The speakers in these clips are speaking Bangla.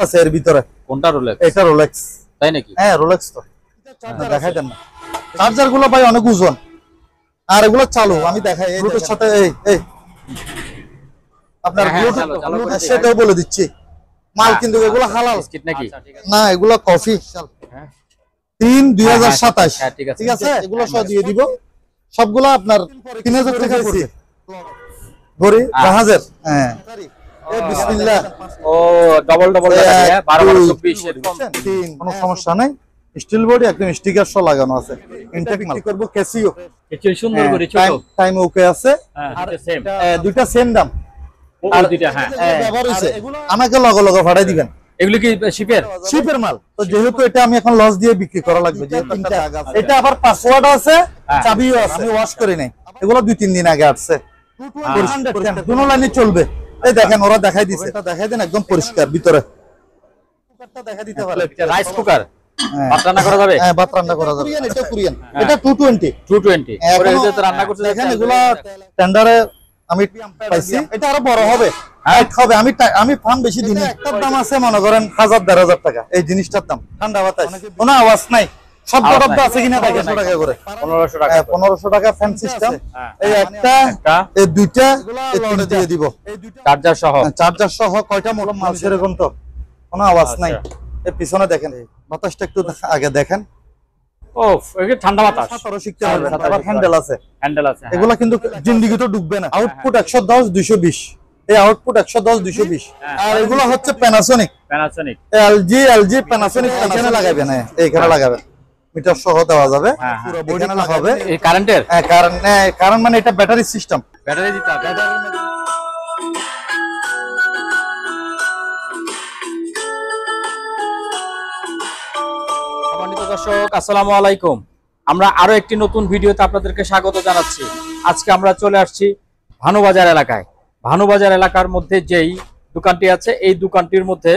আছে এর ভিতরে। কোনটা রোলেক্স? এটা রোলেক্স। তাই নাকি? হ্যাঁ রোলেক্স তো। দেখাই দেন না, চার্জার গুলো ভাই অনেক ওজন, আর এগুলো চালু আমি দেখাই ব্লুটুথ সাথে। এই আপনার ব্লুটুথ সেটাও বলে দিচ্ছি, মাল কিন্তু এগুলো হালাল বিস্কিট নাকি? না, এগুলো কফি। 3/2027। ঠিক আছে, এগুলো সব দিয়ে দিব, সবগুলো আপনার 3000 টাকা পড়বে। ঘড়ি জাহাজের। হ্যাঁ বিসমিল্লাহ। ও ডবল ডবল দেখা যায় 12/24 এরকম। কোনো সমস্যা নাই, স্টিল বডি একদম স্টিকার সহ লাগানো আছে। ইনটেক মাল করব ক্যাসিও। এটি সুন্দর করে ছোট টাইম ওকে আছে। আর সেম দুইটা সেম দাম। আর দুইটা হ্যাঁ ব্যবহার হইছে, আমাকে লগে লগে ভাড়াই দিবেন। এগুলো কি শিপের মাল? তো যেহেতু এটা আমি এখন লস দিয়ে বিক্রি করা লাগবে, যে তিনটা এটা আবার পাসওয়ার্ড আছে, চাবিও আছে, আমি ওয়াশ করি নাই, এগুলো 2-3 দিন আগে আসছে। দুটো লাইনে চলবে। এই দেখেন ওরা দেখাই দিছে, এটা দেখাই দেন একদম পরিষ্কার ভিতরে। কুকারটা দেখা দিতে পারে, রাইস কুকার ভাত রান্না করা যাবে। হ্যাঁ ভাত রান্না করা যাবে। এটা কোরিয়ান, এটা 220 পরে এটা তো রান্না করতে দেখেন এগুলা টেন্ডারে আমি পাইছি। এটা আরো বড় হবে, হাইট হবে। আমি ফার্ম বেশি দিন, একটার দাম আছে মনে করেন 1000-1500 টাকা। এই জিনিসটার দাম ঠান্ডা বাতাস, কোনো আওয়াজ নাই। সব বরফ আছে কিনা 1500 টাকা করে, 1500 টাকা। 1500 টাকা ফ্যান সিস্টেম। এই একটা, এই দুইটা, এই তিনটা দিয়ে দিব চার্জার সহ। কয়টা মোটর মাল সেরকম তো কোনো আওয়াজ নাই। এই পিছনে দেখেন, বাতাসটা একটু আগে দেখেন। ওফ, এটা ঠান্ডা বাতাস। শিখতে হবে, আবার হ্যান্ডেল আছে। হ্যাঁ। এগুলা কিন্তু জিন্দিগিতে ঢুকবে না। আউটপুট 110-220, এই আউটপুট 110-220। আর এগুলো হচ্ছে প্যানাসোনিক, এলজি প্যানাসোনিক। এখানে লাগাবেন, এইখানে লাগাবেন, মিটার সহ দেওয়া যাবে। পুরো বডি হবে এই কারেন্টের। হ্যাঁ কারেন্ট মানে এটা ব্যাটারি সিস্টেম, ব্যাটারি দিতে হবে। দর্শক আসসালামু আলাইকুম, আমরা আরো একটি নতুন ভিডিওতে আপনাদেরকে স্বাগত জানাচ্ছি। আজকে আমরা চলে আসছি ভানুবাজার এলাকায়। ভানুবাজার এলাকার মধ্যে যেই দোকানটি আছে, এই দোকানটির মধ্যে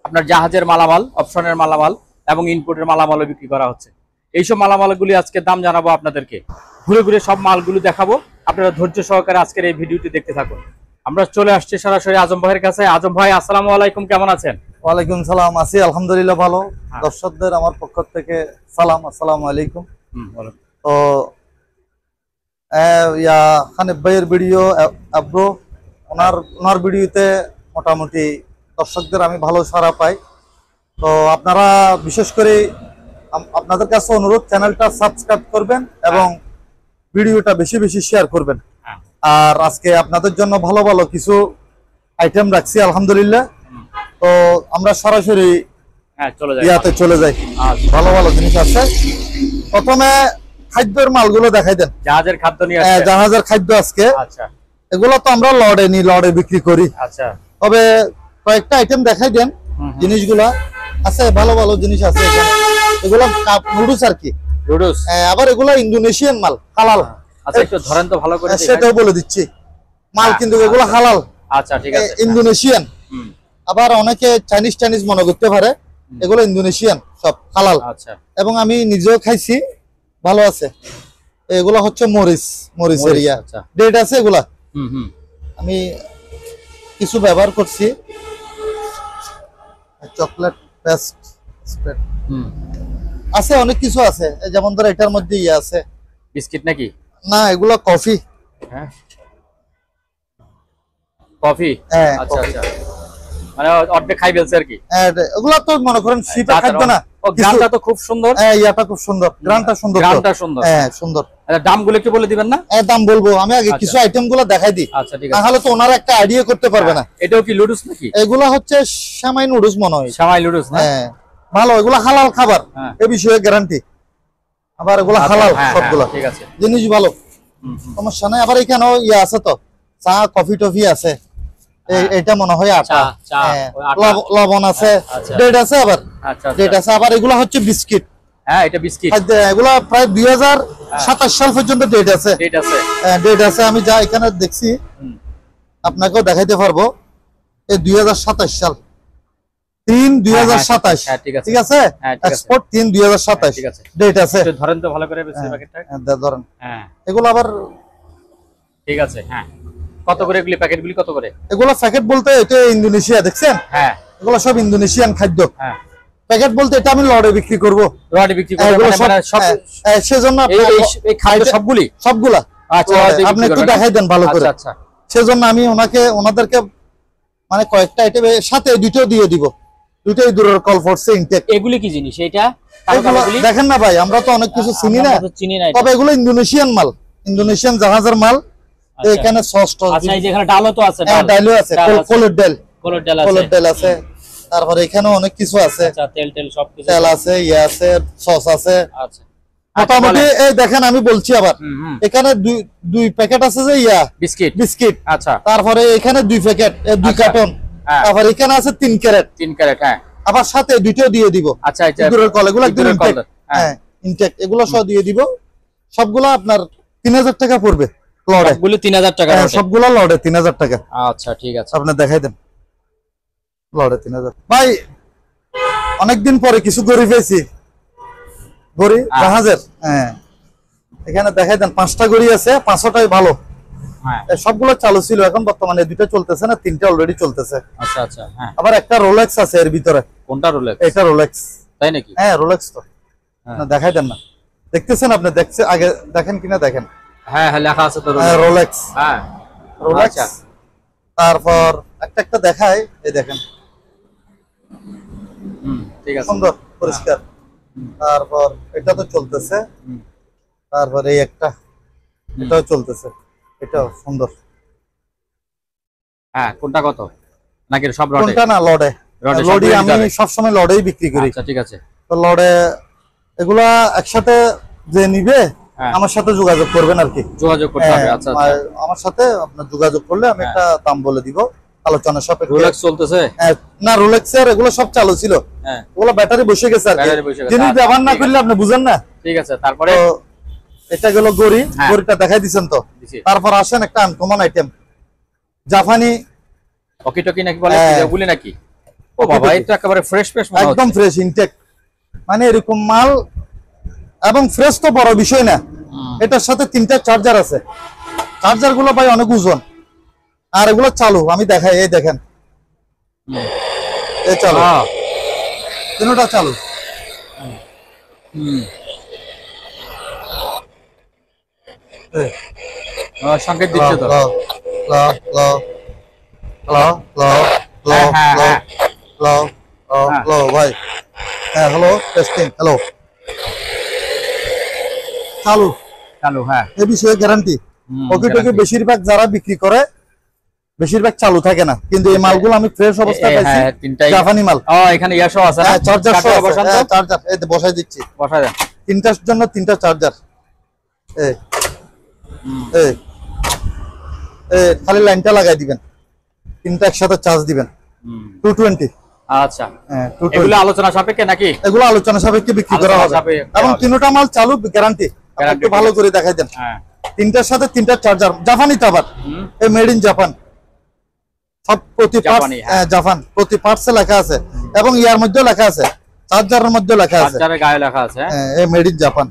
আপনার জাহাজের মালামাল, অপশনের মালামাল এবং ইনপুটের মালামালও বিক্রি করা হচ্ছে। এইসব মালামালগুলি আজকে দাম জানাবো আপনাদেরকে, ঘুরে ঘুরে সব মালগুলো দেখাবো। আপনারা ধৈর্য সহকারে আজকের এই ভিডিওটি দেখতে থাকুন। আমরা চলে আসছি সরাসরি আজম ভাইয়ের কাছে। আজম ভাই আসসালামু আলাইকুম, কেমন আছেন? ওয়ালাইকুম সালাম, আছি আলহামদুলিল্লাহ ভালো। দর্শকদের আমার পক্ষ থেকে সালাম, আসসালামু আলাইকুম। তো খানিফ ভাইয়ের ভিডিও আব্রো, ওনার ভিডিওতে মোটামুটি দর্শকদের আমি ভালো সাড়া পাই। তো আপনারা বিশেষ করে আপনাদের কাছে অনুরোধ, চ্যানেলটা সাবস্ক্রাইব করবেন এবং ভিডিওটা বেশি বেশি শেয়ার করবেন। আর আজকে আপনাদের জন্য ভালো ভালো কিছু আইটেম রাখছি আলহামদুলিল্লাহ। তো আমরা সরাসরি ইয়াতে চলে যাই, ভালো ভালো জিনিস আছে। প্রথমে খাদ্যের মালগুলো দেখাই দেন। জাহাজের খাদ্য নিয়ে জাহাজের খাদ্য আজকে। আচ্ছা, এগুলো তো আমরা লড়ে বিক্রি করি। আচ্ছা, তবে কয়েকটা আইটেম দেখাই দেন। জিনিসগুলা আছে, ভালো ভালো জিনিস আছে এখানে। এগুলো নুডলস আর কি, নুডলস। আবার এগুলো ইন্দোনেশিয়ান মাল, হালাল। আচ্ছা, একটু ধরেন তো ভালো করে। সেটাও বলে দিচ্ছি, মাল কিন্তু এগুলো হালাল। আচ্ছা ঠিক আছে, ইন্দোনেশিয়ান। আবার অনেকে চাইনিজ মনে করতে পারে, এগুলো ইন্দোনেশিয়ান, সব হালাল। আচ্ছা, এবং আমি নিজেও খাইছি, ভালো আছে। এগুলো হচ্ছে মরিচ এরিয়া, ডেট আছে এগুলা। আমি কিছু ব্যবহার করছি। চকলেট পেস্ট আছে, অনেক কিছু আছে। যেমন ধর এটার মধ্যে ইয়ে আছে, বিস্কিট নাকি? না, এগুলো কফি। হ্যাঁ, কফি। আচ্ছা আচ্ছা, মানে অর্ধেক খাই ফেলছে আর কি। এগুলা তো মনে করেন শিপে খাদ্য না। গ্রামটা তো খুব সুন্দর। ইয়াটা খুব সুন্দর, গ্রামটা সুন্দর। হ্যাঁ সুন্দর। দামগুলো একটু বলে দিবেন না? দাম বলবো, আমি আগে কিছু আইটেম গুলো দেখাই দিই। আচ্ছা ঠিক আছে, তাহলে তো ওনারা একটা আইডিয়া করতে পারবে না। এটাও কি নুডলস নাকি? এগুলা হচ্ছে সেমাই নুডলস মনে হয়, সেমাই নুডলস। হ্যাঁ ভালো, এগুলা হালাল খাবার, এই বিষয়ে গ্যারান্টি। আবার এগুলা হালাল সবগুলা, ঠিক আছে, জিনিস ভালো, সমস্যা নাই। আবার এখানেও ইয়ে আছে, তো চা কফি টফি আছে। এটা মনে হয় আটা, লবণ আছে, ডেট আছে, আবার ডেট আছে। আবার এগুলা হচ্ছে বিস্কিট। হ্যাঁ এটা বিস্কিট। এগুলা প্রায় 2027 সাল পর্যন্ত ডেট আছে। ডেট আছে, আমি যা এখানে দেখছি আপনাকেও দেখাইতে পারবো। এই 2027 সাল, 3/2027। ঠিক আছে, এক্সপোর্ট 3/2027 ডেট আছে। ধরেন তো ভালো করে প্যাকেটটা ধরেন। এগুলো আবার ঠিক আছে। হ্যাঁ, কত করে এগুলি প্যাকেটগুলি কত করে? এগুলো প্যাকেট বলতে এটা ইন্দোনেশিয়া, দেখছেন? হ্যাঁ, এগুলো সব ইন্দোনেশিয়ান খাদ্য। হ্যাঁ, প্যাকেট বলতে এটা আমি লড়ে বিক্রি করব। রডে বিক্রি করবেন এগুলো মানে সব সব সেজন্য এই খাদ্য সবগুলি? সবগুলা। আচ্ছা, আপনি একটু দেখাই দেন ভালো করে। আচ্ছা, সেজন্য আমি ওনাদেরকে মানে কয়েকটা আইটেমের সাথে দুটো দিয়ে দিব। দুটোই দূরের কল ফোর্সে ইনটেক। এগুলি কি জিনিস এটা? দেখেন না ভাই, আমরা তো অনেক কিছু চিনি না, তবে এগুলো ইন্দোনেশিয়ান মাল, ইন্দোনেশিয়ান জাহাজের মাল। এখানে সস টস। আচ্ছা, এই যে এখানে ডালও তো আছে। ডালও আছে, কোলের ডাল, কোলের ডাল আছে। তারপরে এখানে অনেক কিছু আছে। আচ্ছা, তেল সবকিছু, তেল আছে, আছে, সস আছে। আচ্ছা, মোটামুটি এই দেখেন আমি বলছি আবার, এখানে দুই প্যাকেট আছে যে বিস্কিট। আচ্ছা, তারপরে এখানে 2 প্যাকেট, 2 কার্টন। তারপরে এখানে আছে 3 ক্যারেট। হ্যাঁ, আবার সাথে দুটো দিয়ে দিব। আচ্ছা, দূরের কল, এগুলো একদম ইনটেক। হ্যাঁ, ইনটেক, এগুলো সব দিয়ে দিব। সবগুলো আপনার 3000 টাকা পড়বে লড়ে। সবগুলো 3000 টাকা? সবগুলো লড়ে 3000 টাকা। আচ্ছা, ঠিক আছে, আপনি দেখাই দেন। লড়ে 3000। ভাই অনেকদিন পরে কিছু গড়ি পেয়েছি, গড়ি জাহাজের। হ্যাঁ, এখানে দেখাই দেন 5টা গড়ি আছে, 5টাই ভালো। হ্যাঁ, সবগুলো চালু ছিল, এখন বর্তমানে 2টা চলতেছে না, 3টা অলরেডি চলতেছে। আচ্ছা, হ্যাঁ। আবার একটা রোলেক্স আছে এর ভিতরে। কোনটা রোলেক্স? এটা রোলেক্স। তাই নাকি? হ্যাঁ, রোলেক্স তো। না দেখাই দেন না, দেখতেছেন আপনি? দেখছেন আগে, দেখেন কিনা দেখেন। হ্যাঁ, লেখা আছে তো রোলেক্স। হ্যাঁ, রোলেক্স। তারপর একটা দেখাই, এই দেখেন, ঠিক আছে, সুন্দর পরিষ্কার। তারপর এটা তো চলতেছে। তারপর এই একটা, এটাও চলতেছে, এটাও সুন্দর। হ্যাঁ, কোনটা কত? নাকি সব লড়ে? কোনটা না, লড়ে। লড়ি আমি সবসময় লড়েই বিক্রি করি। আচ্ছা, ঠিক আছে। তো লড়ে এগুলা একসাথে যে নিবে আমার সাথে যোগাযোগ করবেন আর কি। যোগাযোগ করতে হবে। আচ্ছা, আমার সাথে আপনার যোগাযোগ করলে আমি একটা দাম বলে দিব, আলোচনা সাপেক্ষে। রোলেক্স চলতেছে না? রোলেক্সের এগুলো সব চালু ছিল, ওগুলো ব্যাটারি বসে গেছে আর কি। জিনিস ব্যবহার না করলে আপনি বুঝেন না। ঠিক আছে, তারপরে এটা গেল গড়ি। গড়িটা দেখাই দিছেন তো। তারপর আসেন একটা আনকমন আইটেম, জাপানি ওকিটকি নাকি বলে, ওগুলি নাকি? ও বাবা, এটা একেবারে ফ্রেশ মনে হচ্ছে। একদম ফ্রেশ ইনটেক, মানে এরকম মাল। এবং ফ্রেশ তো বড় বিষয় না, এটার সাথে 3টা চার্জার আছে। চার্জার গুলো ভাই অনেক ওজন, আর এগুলো চালু। আমি দেখাই, এই দেখেন, এই চালু, তিনটা চালু। সংকেত দিচ্ছে তো। ভাই, হ্যাঁ, হ্যালো, টেস্টিং, হ্যালো, চালু। হ্যাঁ, এই বিষয়ে গ্যারান্টি। ওকিটকি বেশিরভাগ যারা বিক্রি করে বেশিরভাগ চালু থাকে না, কিন্তু এই মালগুলো আমি ফ্রেশ অবস্থায় পাইছি। জাপানি মাল। এখানে ইয়াশো আছে না? চার্জার চার্জার এই বসাই দিচ্ছি। বসাই দেন। 3টার জন্য 3টা চার্জার। খালি লাইনটা লাগাই দিবেন, 3টা একসাথে চার্জ দিবেন। 220। আচ্ছা, এগুলো আলোচনা সাপেক্ষে নাকি? এগুলো আলোচনা সাপেক্ষে বিক্রি করা হবে, এবং 3টা মাল চালু, গ্যারান্টি। একটু ভালো করে দেখাই দেন। 3টার সাথে 3টা চার্জার, জাপানি তো আবার, এই মেড ইন জাপান। সব প্রতি পার্টস জাপান, প্রতি পার্টসে লেখা আছে, এবং ইয়ার মধ্যে লেখা আছে, চার্জারের মধ্যে লেখা আছে, চার্জারের গায়ে লেখা আছে। এই made in Japan,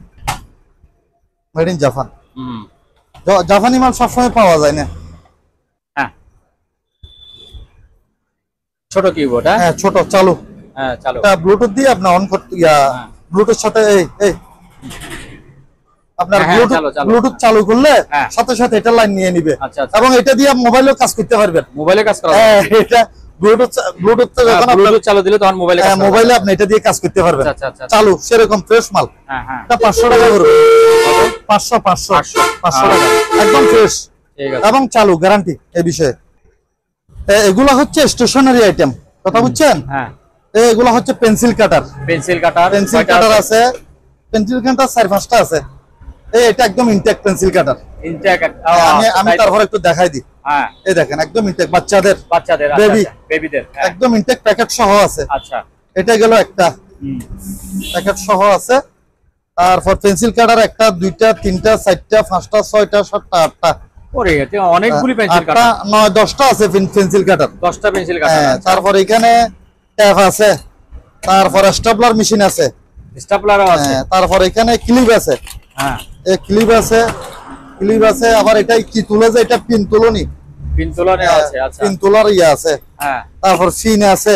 made in Japan. জাপানি মাল সবসময় পাওয়া যায় না। ছোট কিবোর্ড। হ্যাঁ, ছোট, চালু। চালু। এটা ব্লুটুথ দিয়ে আপনি অন করতে, ব্লুটুথ সাথে এই আপনার ব্লুটুথ চালু করলে সাথে সাথে এটা লাইন নিয়ে নিবে, এবং এটা দিয়ে মোবাইলেও কাজ করতে পারবেন। মোবাইলে কাজ করা? এটা ব্লুটুথ যখন ব্লুটুথ চালু দিলে তখন মোবাইলে কাজ, মোবাইলে আপনি এটা দিয়ে কাজ করতে পারবেন। চালু, সেরকম ফ্রেশ মাল। এটা 500 টাকা পড়বে। 500 টাকা, একদম ফ্রেশ এবং চালু, গ্যারান্টি এই বিষয়ে। এগুলা হচ্ছে স্টেশনারি আইটেম, কথা বুঝছেন? এগুলা হচ্ছে পেন্সিল কাটার। পেন্সিল কাটার আছে, পেন্সিল কাটার 4-5টা আছে। এটা একদম ইনটেক পেন্সিল কাটার। আমি তারপর একটু দেখাই দিই। এই দেখেন, একদম ইনটেক, বাচ্চাদের বেবিদের একদম ইনটেক, প্যাকেট সহ আছে। আচ্ছা, এটা গেল একটা, প্যাকেট সহ আছে। তারপর পেন্সিল কাটার 1টা 2টা 3টা 4টা 5টা 6টা 7টা 8টা, অনেকগুলি পেন্সিল কাটার, 9-10টা আছে পেন্সিল কাটার। 10টা পেন্সিল কাটার। তারপর এখানে ট্যাপ আছে, তারপর স্টেপলার মেশিন আছে, স্টেপলারও আছে। তারপর এখানে ক্লিপ আছে। এই ক্লিপ আছে, আবার এটাই কি তুলে, যে এটা পিন তুলনি, পিন তোলা নেওয়া আছে, আচ্ছা। পিন তোলার ইয়ে আছে, হ্যাঁ, তারপর পিন আছে,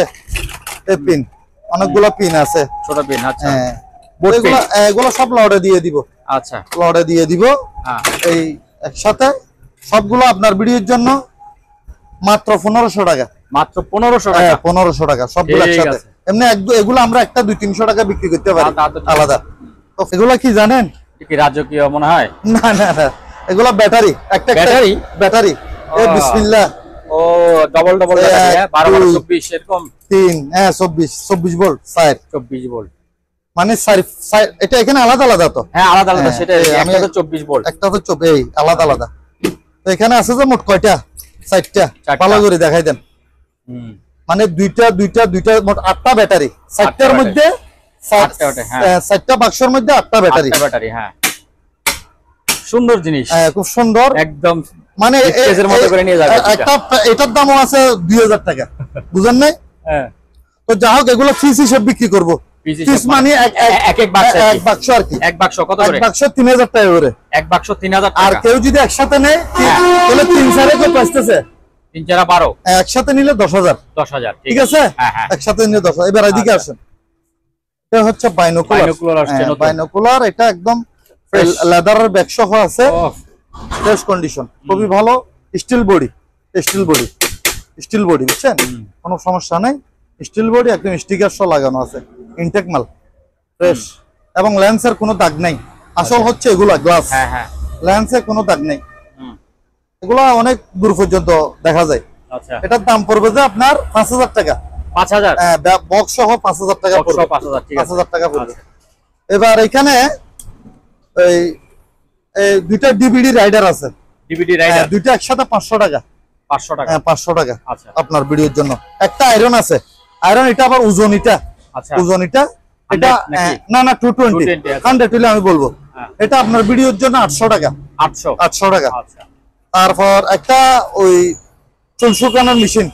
এই পিন অনেকগুলো পিন আছে। ছোট পিন, আচ্ছা। হ্যাঁ, বোর্ড পিন, এগুলো এগুলো সব লড়ে দিয়ে দিব, আচ্ছা। লড়ে দিয়ে দিব। হ্যাঁ, এই একসাথে সবগুলো আপনার ভিডিওর জন্য মাত্র 1500 টাকা। মাত্র 1500 হ্যাঁ, টাকা। 1500 টাকা সবগুলো ঠিক একসাথে। আছে। এমনি এগুলো আমরা একটা 200-300 টাকা বিক্রি করতে পারি তা তো ঠিক আলাদা। তো এগুলো কি জানেন? কি রাজকীয় মনে হয়? না না না, এগুলো ব্যাটারি, একটা ব্যাটারি? ব্যাটারি। এই বিসমিল্লাহ। ও ডবল ডবল ব্যাটারি, হ্যাঁ, 12 12 2, 24 এরকম। 3, হ্যাঁ 24 ভোল্ট সাইড, 24 ভোল্ট, মানে এটা এখানে আলাদা আলাদা তো। হ্যাঁ আলাদা আলাদা, হ্যাঁ, সেটা আমি একটা তো 24 ভোল্ট। একটা তো এই আলাদা আলাদা। তো এখানে আছে যে মোট কয়টা? 4টা। চারটা। ভালো করে দেখাই দেন। হুম, মানে দুইটা মোট 8টা ব্যাটারি, 4টার ব্যাটারি। মধ্যে 8টা ব্যাটারি, হ্যাঁ। 4টা বাক্সের মধ্যে 8টা ব্যাটারি। 8টা ব্যাটারি, হ্যাঁ। সুন্দর জিনিস, হ্যাঁ, খুব সুন্দর। একদম মানে কেজের মতো করে নিয়ে যাবে একটা এটার দামও আছে 2000 টাকা, বুঝেন নাই? হ্যাঁ, তো যা হোক, এগুলো পিস হিসেবে বিক্রি করব। পিস পিস মানে এক বাক্স, এক বাক্স আর কি। এক বাক্স কত এক করে? বাক্স 3000 টাকা করে। এক বাক্স 3000 আর টাকা। কেউ যদি একসাথে নেয় হ্যাঁ। তাহলে 3 করে পাইতেছে। 3 4 12, একসাথে নিলে 10,000। 10,000, ঠিক আছে? হ্যাঁ হ্যাঁ। একসাথে নিলে 10,000। এবার এদিকে আচ্ছা। আসেন। এটা হচ্ছে বাইনোকুলার। বাইনোকুলার আসছে নতুন। বাইনোকুলার, এটা একদম Fresh। লেদারের ব্যাগ সহ আছে, ও, ফ্রেশ কন্ডিশন, খুবই ভালো। Steel body, steel body, steel body, বুঝছেন? কোনো সমস্যা নাই। স্টিল বডি, একদম স্টিকার সহ লাগানো আছে, ইনটেক মাল, ফ্রেশ। এবং লেন্সের কোনো দাগ নাই। আসল হচ্ছে এগুলা গ্লাস, হ্যাঁ হ্যাঁ। লেন্সে কোনো দাগ নেই। হুম, এগুলা অনেক দূর পর্যন্ত দেখা যায়। আচ্ছা। এটার দাম পড়বে যে আপনার 5000 টাকা। 5000, বক্স সহ 5000 টাকা বক্স পড়বে। 5000, ঠিক আছে। 5000 টাকা পড়বে। আচ্ছা। এবার এখানে এই দুইটা ডিভিডি রাইডার আছে, ডিভিডি রাইডার, দুইটা একসাথে 500 টাকা। 500 টাকা। 500 টাকা আচ্ছা আপনার ভিডিওর জন্য। একটা আয়রন আছে, আয়রন এটা আবার ওজন, এটা আচ্ছা। ওজন, এটা 100 নাকি? না না 220, 220 আছে। 100 হলে আমি বলবো। হ্যাঁ। এটা আপনার ভিডিওর জন্য 800 টাকা। 800 টাকা। আচ্ছা। তারপর একটা ওই চুল শুকানোর মেশিন,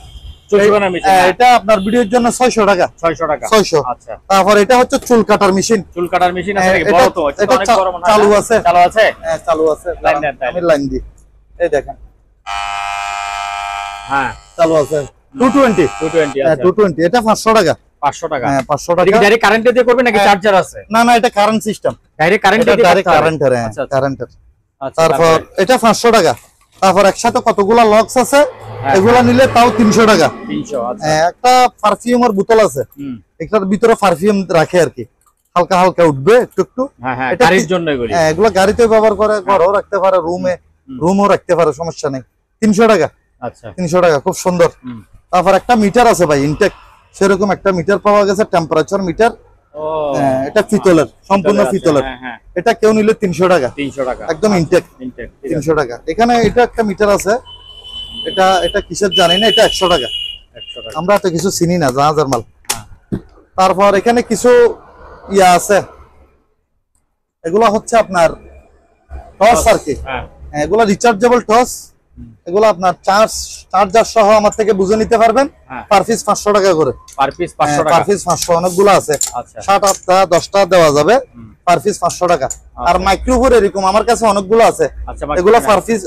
চুল শুকানোর মেশিন, এটা আপনার ভিডিওর জন্য 600 টাকা। 600 টাকা। 600। আচ্ছা। তারপর এটা হচ্ছে চুল কাটার মেশিন। চুল কাটার মেশিন আছে নাকি? এটা- বড় তো, এটা অনেক বড় মনে হয়। চালু আছে। চালু আছে। হ্যাঁ, চালু আছে। লাইন দেন, তাই। আমি লাইন দিই, এই দেখেন হ্যাঁ, চালু আছে। 220, 220 হ্যাঁ আচ্ছা। 220। এটা 500 টাকা। 500 টাকা। হ্যাঁ, 500 এটা টাকা। কি ডাইরেক্ট কারেন্টে দিয়ে করবে নাকি হ্যাঁ। চার্জার আছে? না না, এটা কারেন্ট সিস্টেম, ডাইরেক্ট কারেন্টে এটা দিয়ে ডাইরেক্ট করতে হবে? কারেন্টের। হ্যাঁ, আচ্ছা, আচ্ছা। কারেন্টের। আচ্ছা, তারপর এটা 500 টাকা। তারপর একসাথে কতগুলা লক্স আছে, হ্যাঁ। এগুলা নিলে তাও 300 টাকা। 300, আচ্ছা। একটা পারফিউমের বোতল আছে, হুম, এটার ভিতরে পারফিউম রাখে আর কি, হালকা হালকা উঠবে একটু একটু। হ্যাঁ হ্যাঁ, এটা গাড়ির জন্য এগুলি। হ্যাঁ, এগুলো গাড়িতে ব্যবহার করে, ঘরেও রাখতে পারে, রুমও রাখতে পারে, সমস্যা নেই। 300 টাকা। আচ্ছা। 300 টাকা, খুব সুন্দর। হুম। তারপর একটা মিটার আছে ভাই, ইনটেক, সেরকম একটা মিটার পাওয়া গেছে, টেম্পারেচার মিটার। ও, এটা পিতলের, সম্পূর্ণ আছে, পিতলের। হ্যাঁ হ্যাঁ। এটা কেউ নিলে 300 টাকা, 300 টাকা। একদম ইনটেক। ইনটেক, ঠিক আছে। 300 টাকা। এখানে এটা একটা মিটার আছে, এটা এটা কিসের জানি না, এটা 100 টাকা। 100 টাকা। আমরা তো কিছু চিনি না, জাহাজের মাল। হ্যাঁ। তারপর এখানে কিছু ইয়া আছে, এগুলা হচ্ছে আপনার টর্চ আর কি। হ্যাঁ। এগুলা রিচার্জেবল টর্চ। এগুলো আপনার চার্জার সহ আমার থেকে বুঝে নিতে পারবেন। হ্যাঁ। পার পিস 500 টাকা করে। পার পিস 500 টাকা। পার পিস 500, অনেকগুলো আছে। আচ্ছা। 7 8টা 10টা দেওয়া যাবে, পার পিস 500 টাকা। আর মাইক্রোফোন এরকম আমার কাছে অনেকগুলো আছে, আচ্ছা, এগুলো পার পিস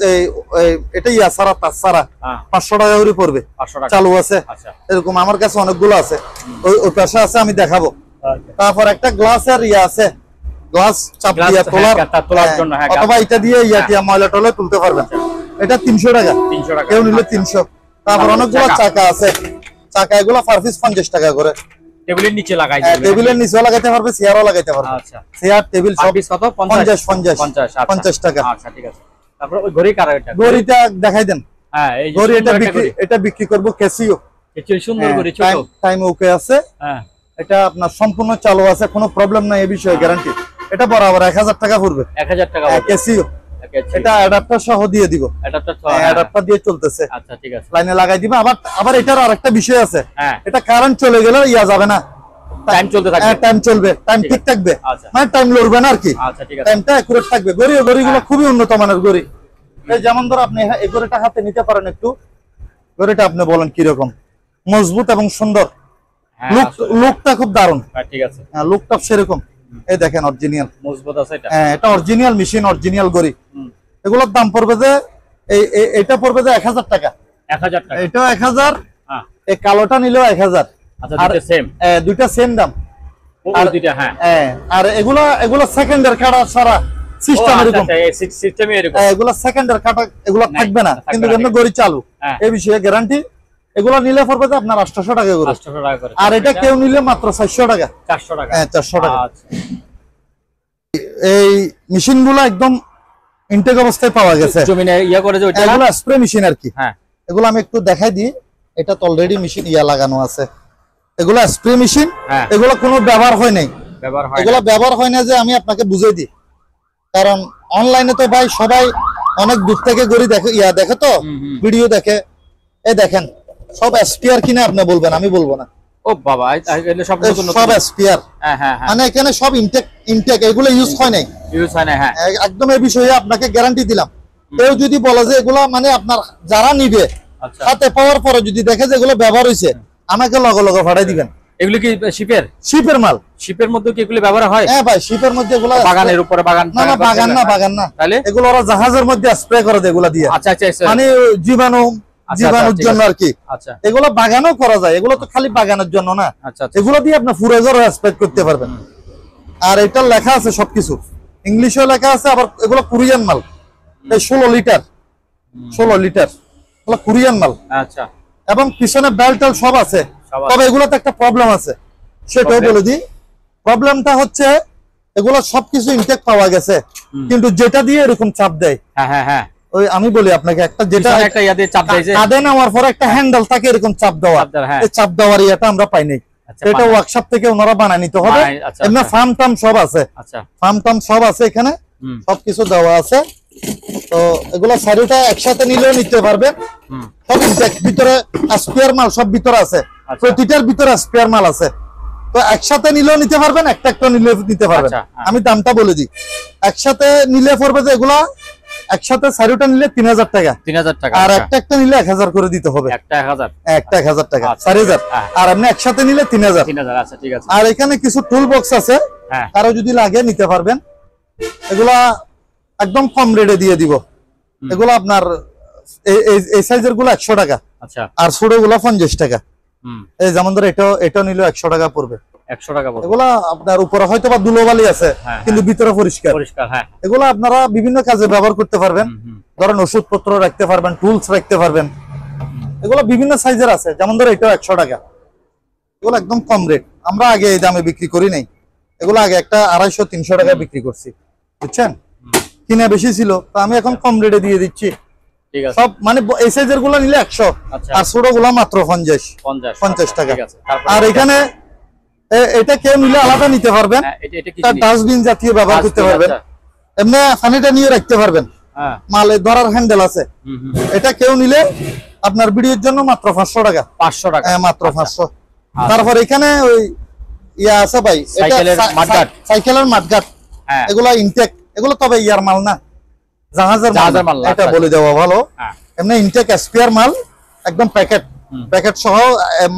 এটা ইয়া সারা টাচ সারা হ্যাঁ, 500 টাকা করে পড়বে, 500 টাকা। চালু আছে। আচ্ছা। এরকম আমার কাছে অনেকগুলো আছে, ওই পাশে আছে, আমি দেখাবো। আচ্ছা। তারপর একটা গ্লাসের ইয়া আছে, গ্লাস চাপ গ্লাস, দিয়ে তোলার, হ্যাঁ, তোলার জন্য, হ্যাঁ, অথবা এটা দিয়ে ইয়া টিয়া ময়লা টলে তুলতে পারবেন। এটা 300 টাকা। 300 টাকা। কেউ নিলে আচ্ছা। 300। তারপর অনেকগুলো চাকা আছে, চাকা এগুলো পার পিস 50 টাকা করে। টেবিলের নিচে লাগাই হ্যাঁ, দিবেন। টেবিলের নিচেও লাগাইতে পারবে, চেয়ারও লাগাইতে পারবে। আচ্ছা। চেয়ার টেবিল পার সব পিস কত? 50 আচ্ছা। 50 টাকা। আচ্ছা, ঠিক আছে। তারপর ওই ঘড়ি কার এটা? ঘড়িটা দেখাই দেন। হ্যাঁ, এই যে ঘড়ি এটা সুন্দর একটা ঘড়ি। এটা বিক্রি করব ক্যাসিও। এই যে সুন্দর ঘড়ি, ছোট। টাইম ওকে আছে, হ্যাঁ। এটা আপনার সম্পূর্ণ চালু আছে, কোনো প্রবলেম নাই এই বিষয়ে, গ্যারান্টি। এটা বরাবর 1000 টাকা পড়বে। 1000 টাকা। ক্যাসিও, এটা এটা অ্যাডাপ্টার সহ দিয়ে দিব। অ্যাডাপ্টার দিয়ে চলতেছে, আচ্ছা, ঠিক আছে। লাইনে লাগাই দিবে। আবার এটার আরেকটা বিষয় আছে, হ্যাঁ, এটা কারেন্ট চলে গেলে ইয়া যাবে না, টাইম চলতে থাকবে। টাইম চলবে, টাইম ঠিক ঠিক আছে। থাকবে, আচ্ছা। মানে টাইম লড়বে না আর কি, আচ্ছা, ঠিক আছে। টাইমটা একুরেট থাকবে। ঘড়িগুলো খুবই উন্নত মানের ঘড়ি। এই যেমন ধর আপনি এই ঘড়িটা হাতে নিতে পারেন একটু, ঘড়িটা আপনি বলেন কিরকম, মজবুত এবং সুন্দর, হ্যাঁ, আসলে। লুকটা খুব দারুণ, হ্যাঁ, ঠিক আছে। লুকটা সেরকম। এই দেখেন অরিজিনাল, মজবুত আছে এটা। হ্যাঁ, এটা অরিজিনাল মেশিন, অরিজিনাল ঘড়ি। হুম। এগুলোর দাম পড়বে যে এটা পড়বে যে 1000 টাকা। 1000 টাকা। এটাও 1000, হ্যাঁ এই কালোটা নিলেও 1000। আচ্ছা আর দুটো সেম। দুইটা সেম দাম। আর দুইটা হ্যাঁ। আর এগুলো সেকেন্ডের কাটা ছাড়া সিস্টেম এরকম, এই সিস্টেমই এরকম। এগুলো সেকেন্ডের কাটা, এগুলো নাই, থাকবে না, থাকবে কিন্তু না, যেমন গড়ি চালু, হ্যাঁ। এই বিষয়ে গ্যারান্টি। এগুলো নিলে পড়বে যে আপনার 800 টাকা করে। 800 টাকা করে। আর এটা কেউ নিলে মাত্র 400 টাকা। 400 টাকা। 400 টাকা। আচ্ছা এই মেশিনগুলো একদম ইনটেক অবস্থায় পাওয়া গেছে। জমিনে ইয়া করে যে ওইটা, এগুলো স্প্রে মেশিন আর কি। হ্যাঁ এগুলো আমি একটু দেখাই দিই। এটা তো অলরেডি মেশিন লাগানো আছে। এগুলো স্প্রে মেশিন, হ্যাঁ। এগুলো কোনো ব্যবহার হয় নাই। ব্যবহার হয় এগুলো ব্যবহার হয় না যে আমি আপনাকে বুঝিয়ে দিই, কারণ অনলাইনে তো ভাই সবাই অনেক দূর থেকে গড়ি দেখে, দেখে তো ভিডিও দেখে। এই দেখেন সব স্পিয়ার কিনে আপনি বলবেন, আমি বলবো না। ও বাবা এগুলো সব নতুন নতুন। সব স্পিয়ার। হ্যাঁ হ্যাঁ হ্যাঁ। মানে এখানে সব ইনটেক, এগুলো ইউজ হয় নাই। ইউজ হয় না, হ্যাঁ। একদম এই বিষয়ে আপনাকে গ্যারান্টি দিলাম। কেউ যদি বলে যে এগুলো মানে আপনার যারা নিবে আচ্ছা হাতে পাওয়ার পরে যদি দেখে যে এগুলো ব্যবহার হয়েছে, আমাকে লগে লগে ভাড়াই দিবেন। এগুলো কি শিপের মাল? শিপের মধ্যে কি এগুলো ব্যবহার হয়? হ্যাঁ ভাই, শিপের মধ্যে এগুলো বাগানের উপরে বাগান? না না, বাগান না। তাহলে এগুলো ওরা জাহাজের মধ্যে স্প্রে করে দেয় এগুলা দিয়ে। আচ্ছা আচ্ছা মানে জীবাণুর জন্য আর কি। আচ্ছা এগুলো বাগানও করা যায়, এগুলো তো খালি বাগানের জন্য না। আচ্ছা। এগুলো দিয়ে আপনি ফুরেজারও স্প্রে করতে পারবেন। আর এটা লেখা আছে সবকিছু, ইংলিশেও লেখা আছে, আবার এগুলো কোরিয়ান মাল। এই 16 লিটার এগুলো কোরিয়ান মাল। আচ্ছা। এবং পিছনে বেল্ট টেল সব আছে। তবে এগুলোতে একটা প্রবলেম আছে, সেটাও বলে দিই। প্রবলেমটা হচ্ছে এগুলো সবকিছু ইনটেক পাওয়া গেছে, কিন্তু যেটা দিয়ে এরকম চাপ দেয়, হ্যাঁ হ্যাঁ হ্যাঁ, ওই আমি বলি আপনাকে, একটা যেটা একটা ইয়া দিয়ে চাপ দেয় যে কাঁধে নেওয়ার পরে একটা হ্যান্ডেল থাকে এরকম চাপ দেওয়া, হ্যাঁ। এই চাপ দেওয়ার ইয়েটা আমরা পাই নাই। এটা ওয়ার্কশপ থেকে ওনারা বানায় নিতে হবে। এমনি ফার্ম টার্ম সব আছে। আচ্ছা, ফার্ম টার্ম সব আছে, এখানে সবকিছু দেওয়া আছে। তো এগুলো চারুটা একসাথে নিলেও নিতে পারবেন। সব ইনটেক, ভিতরে স্পেয়ার মাল সব ভিতরে আছে, প্রতিটার ভিতরে স্পেয়ার মাল আছে। তো একসাথে নিলেও নিতে পারবেন, একটা একটা নিলেও নিতে পারবেন। আমি দামটা বলে দিই, একসাথে নিলে পড়বে যে এগুলা একসাথে চারুটা নিলে 3000 টাকা, 3000 টাকা। আর একটা একটা নিলে 1000 করে দিতে হবে। একটা 1000, একটা 1000 টাকা, 4000। আর আপনি একসাথে নিলে 3000। আচ্ছা ঠিক আছে। আর এখানে কিছু টুল বক্স আছে, কারো যদি লাগে নিতে পারবেন। এগুলা একদম কম রেটে দিয়ে দিব। এগুলো আপনার এই সাইজের গুলো 100 টাকা। আচ্ছা। আর ছোট গুলো 50 টাকা। এই যেমন ধর এটা নিলে 100 টাকা পড়বে। 100 টাকা পড়বে। এগুলা আপনার উপরে হয়তো বা ধুলোবালি আছে, কিন্তু ভিতরে পরিষ্কার। হ্যাঁ। এগুলো আপনারা বিভিন্ন কাজে ব্যবহার করতে পারবেন। ধরেন ওষুধপত্র রাখতে পারবেন, টুলস রাখতে পারবেন। এগুলো বিভিন্ন সাইজের আছে, যেমন ধর এটাও 100 টাকা। এগুলো একদম কম রেট, আমরা আগে এই দামে বিক্রি করি নাই। এগুলো আগে একটা 250-300 টাকায় বিক্রি করছি, বুঝছেন? কিনা বেশি ছিল, তো আমি এখন কম রেটে দিয়ে দিচ্ছি। সব মানে এই সাইজের গুলো নিলে 100, আর ছোট গুলো মাত্র 50 টাকা। আর এখানে এটা কেউ নিলে আলাদা নিতে পারবেন, ডাস্টবিন জাতীয় ব্যবহার করতে পারবেন। এমনি পানিটা নিয়ে রাখতে পারবেন, মালে ধরার হ্যান্ডেল আছে। এটা কেউ নিলে আপনার ভিডিওর জন্য মাত্র 500 টাকা। 500 টাকা, মাত্র 500। তারপর এখানে ওই ইয়া আছে ভাই, সাইকেলের মাঠঘাট, এগুলা ইনটেক। এগুলো তবে ইয়ার মাল না, জাহাজের মাল, এটা বলে দেওয়া ভালো। এমনি ইনটেক স্পেয়ার মাল, একদম প্যাকেট সহ,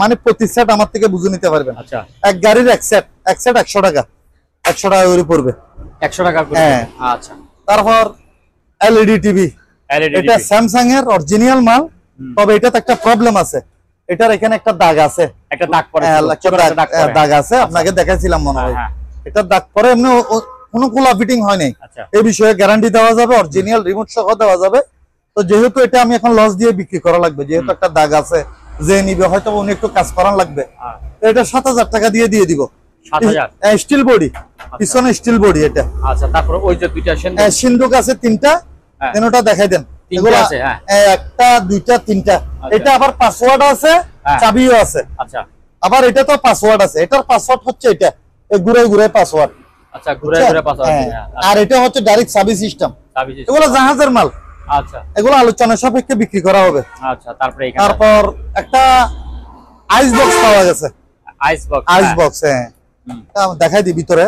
মানে প্রতি সেট আমার থেকে বুঝে নিতে পারবেন। আচ্ছা, এক গাড়ির এক সেট 100 টাকা, 100 টাকা করে পড়বে। 100 টাকা করে। আচ্ছা। তারপর এলইডি টিভি, এটা স্যামসাং এর অরিজিনাল মাল। তবে এটাতে একটা প্রবলেম আছে, এটার এখানে একটা দাগ আছে, একটা দাগ পড়ে, দাগ আছে, আপনাকে দেখাইছিলাম মনে হয়। এটা দাগ পরে এমনি কোনো কুলা ফিটিং হয় নাই। এই বিষয়ে গ্যারান্টি দেওয়া যাবে, অরিজিনাল রিমোট সহ দেওয়া যাবে। তো যেহেতু এটা আমি এখন লস দিয়ে বিক্রি করা লাগবে, যেহেতু একটা দাগ আছে, যে নিবে হয়তো উনি একটু কাজ করান লাগবে, এটা 7000 টাকা দিয়ে দিব। 7000 স্টিল বডি, পিছনে স্টিল বডি এটা। আচ্ছা। তারপর ওই যে দুইটা সিন্ধুক আছে 3টা, তিনটা দেখাই দেন। এগুলো একটা, দুইটা, তিনটা। এটা আবার পাসওয়ার্ড আছে, চাবিও আছে। আচ্ছা। আবার এটা তো পাসওয়ার্ড আছে, এটার পাসওয়ার্ড হচ্ছে এটা, এই ঘুরে পাসওয়ার্ড। আচ্ছা, ঘুরে পাসওয়ার্ড। আর এটা হচ্ছে ডাইরেক্ট সার্ভিস সিস্টেম। এগুলো জাহাজের মাল। আচ্ছা। এগুলো আলোচনা সাপেক্ষে বিক্রি করা হবে। আচ্ছা। তারপর একটা আইস বক্স পাওয়া গেছে। আইস বক্স, দেখাই দিই ভিতরে,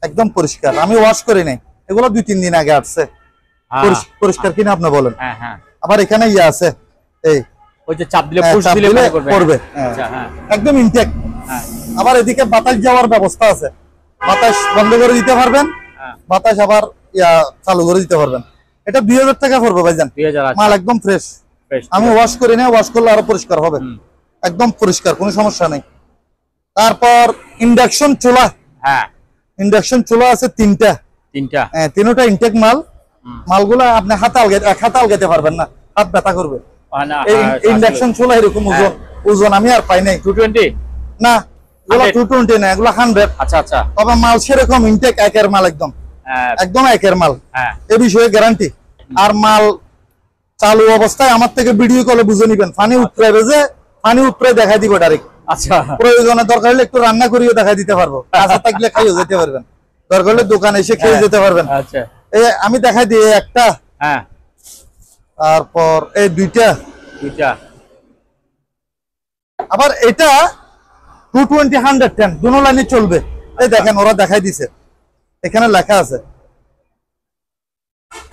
একদম পরিষ্কার। আমি ওয়াশ করি নাই, এগুলো 2-3 দিন আগে আসছে। পরিষ্কার কিনা আপনি বলেন। আবার এখানে ইয়ে আছে, এই ওই যে চাপ দিলে পুশ দিলে পড়বে। একদম ইনটেক। আবার এদিকে বাতাস যাওয়ার ব্যবস্থা আছে, বাতাস বন্ধ করে দিতে পারবেন, বাতাস আবার চালু করে দিতে পারবেন। এটা 2000 টাকা পড়বে ভাইজান, মাল একদম ফ্রেশ। Fresh, আমি ওয়াশ করি না, ওয়াশ করলে আরো পরিষ্কার হবে, একদম পরিষ্কার, কোনো সমস্যা নেই। তারপর ইন্ডাকশন চুলা, হ্যাঁ ইন্ডাকশন চুলা আছে তিনটা, তিনটা ইনটেক মাল। মালগুলা আপনি এক হাতে আলগাতে পারবেন না, হাত ব্যথা করবে। ইন্ডাকশন চুলা এরকম ওজন, ওজন আমি আর পাই নাই। 220 না, এগুলো 220 না, এগুলো 100। আচ্ছা আচ্ছা, তবে মাল সেরকম ইনটেক, একের মাল, একদম একদম একের মাল, এ বিষয়ে গ্যারান্টি। আর মাল চালু অবস্থায় আমার থেকে ভিডিও কলে বুঝে নিবেন, পানি উঠবে যে পানি উপরে দেখাই দিব ডাইরেক্ট। আচ্ছা, প্রয়োজনে দরকার হলে একটু রান্না করিয়ে দেখাই দিতে পারবো, কাঁচা থাকলে খাইও যেতে পারবেন, দরকার হলে দোকানে এসে খেয়ে যেতে পারবেন। আচ্ছা, এই আমি দেখাই দিই একটা, হ্যাঁ, তারপর এই দুইটা, আবার এটা 220 110 দুনো লাইনে চলবে। এই দেখেন ওরা দেখাই দিছে, এখানে লেখা আছে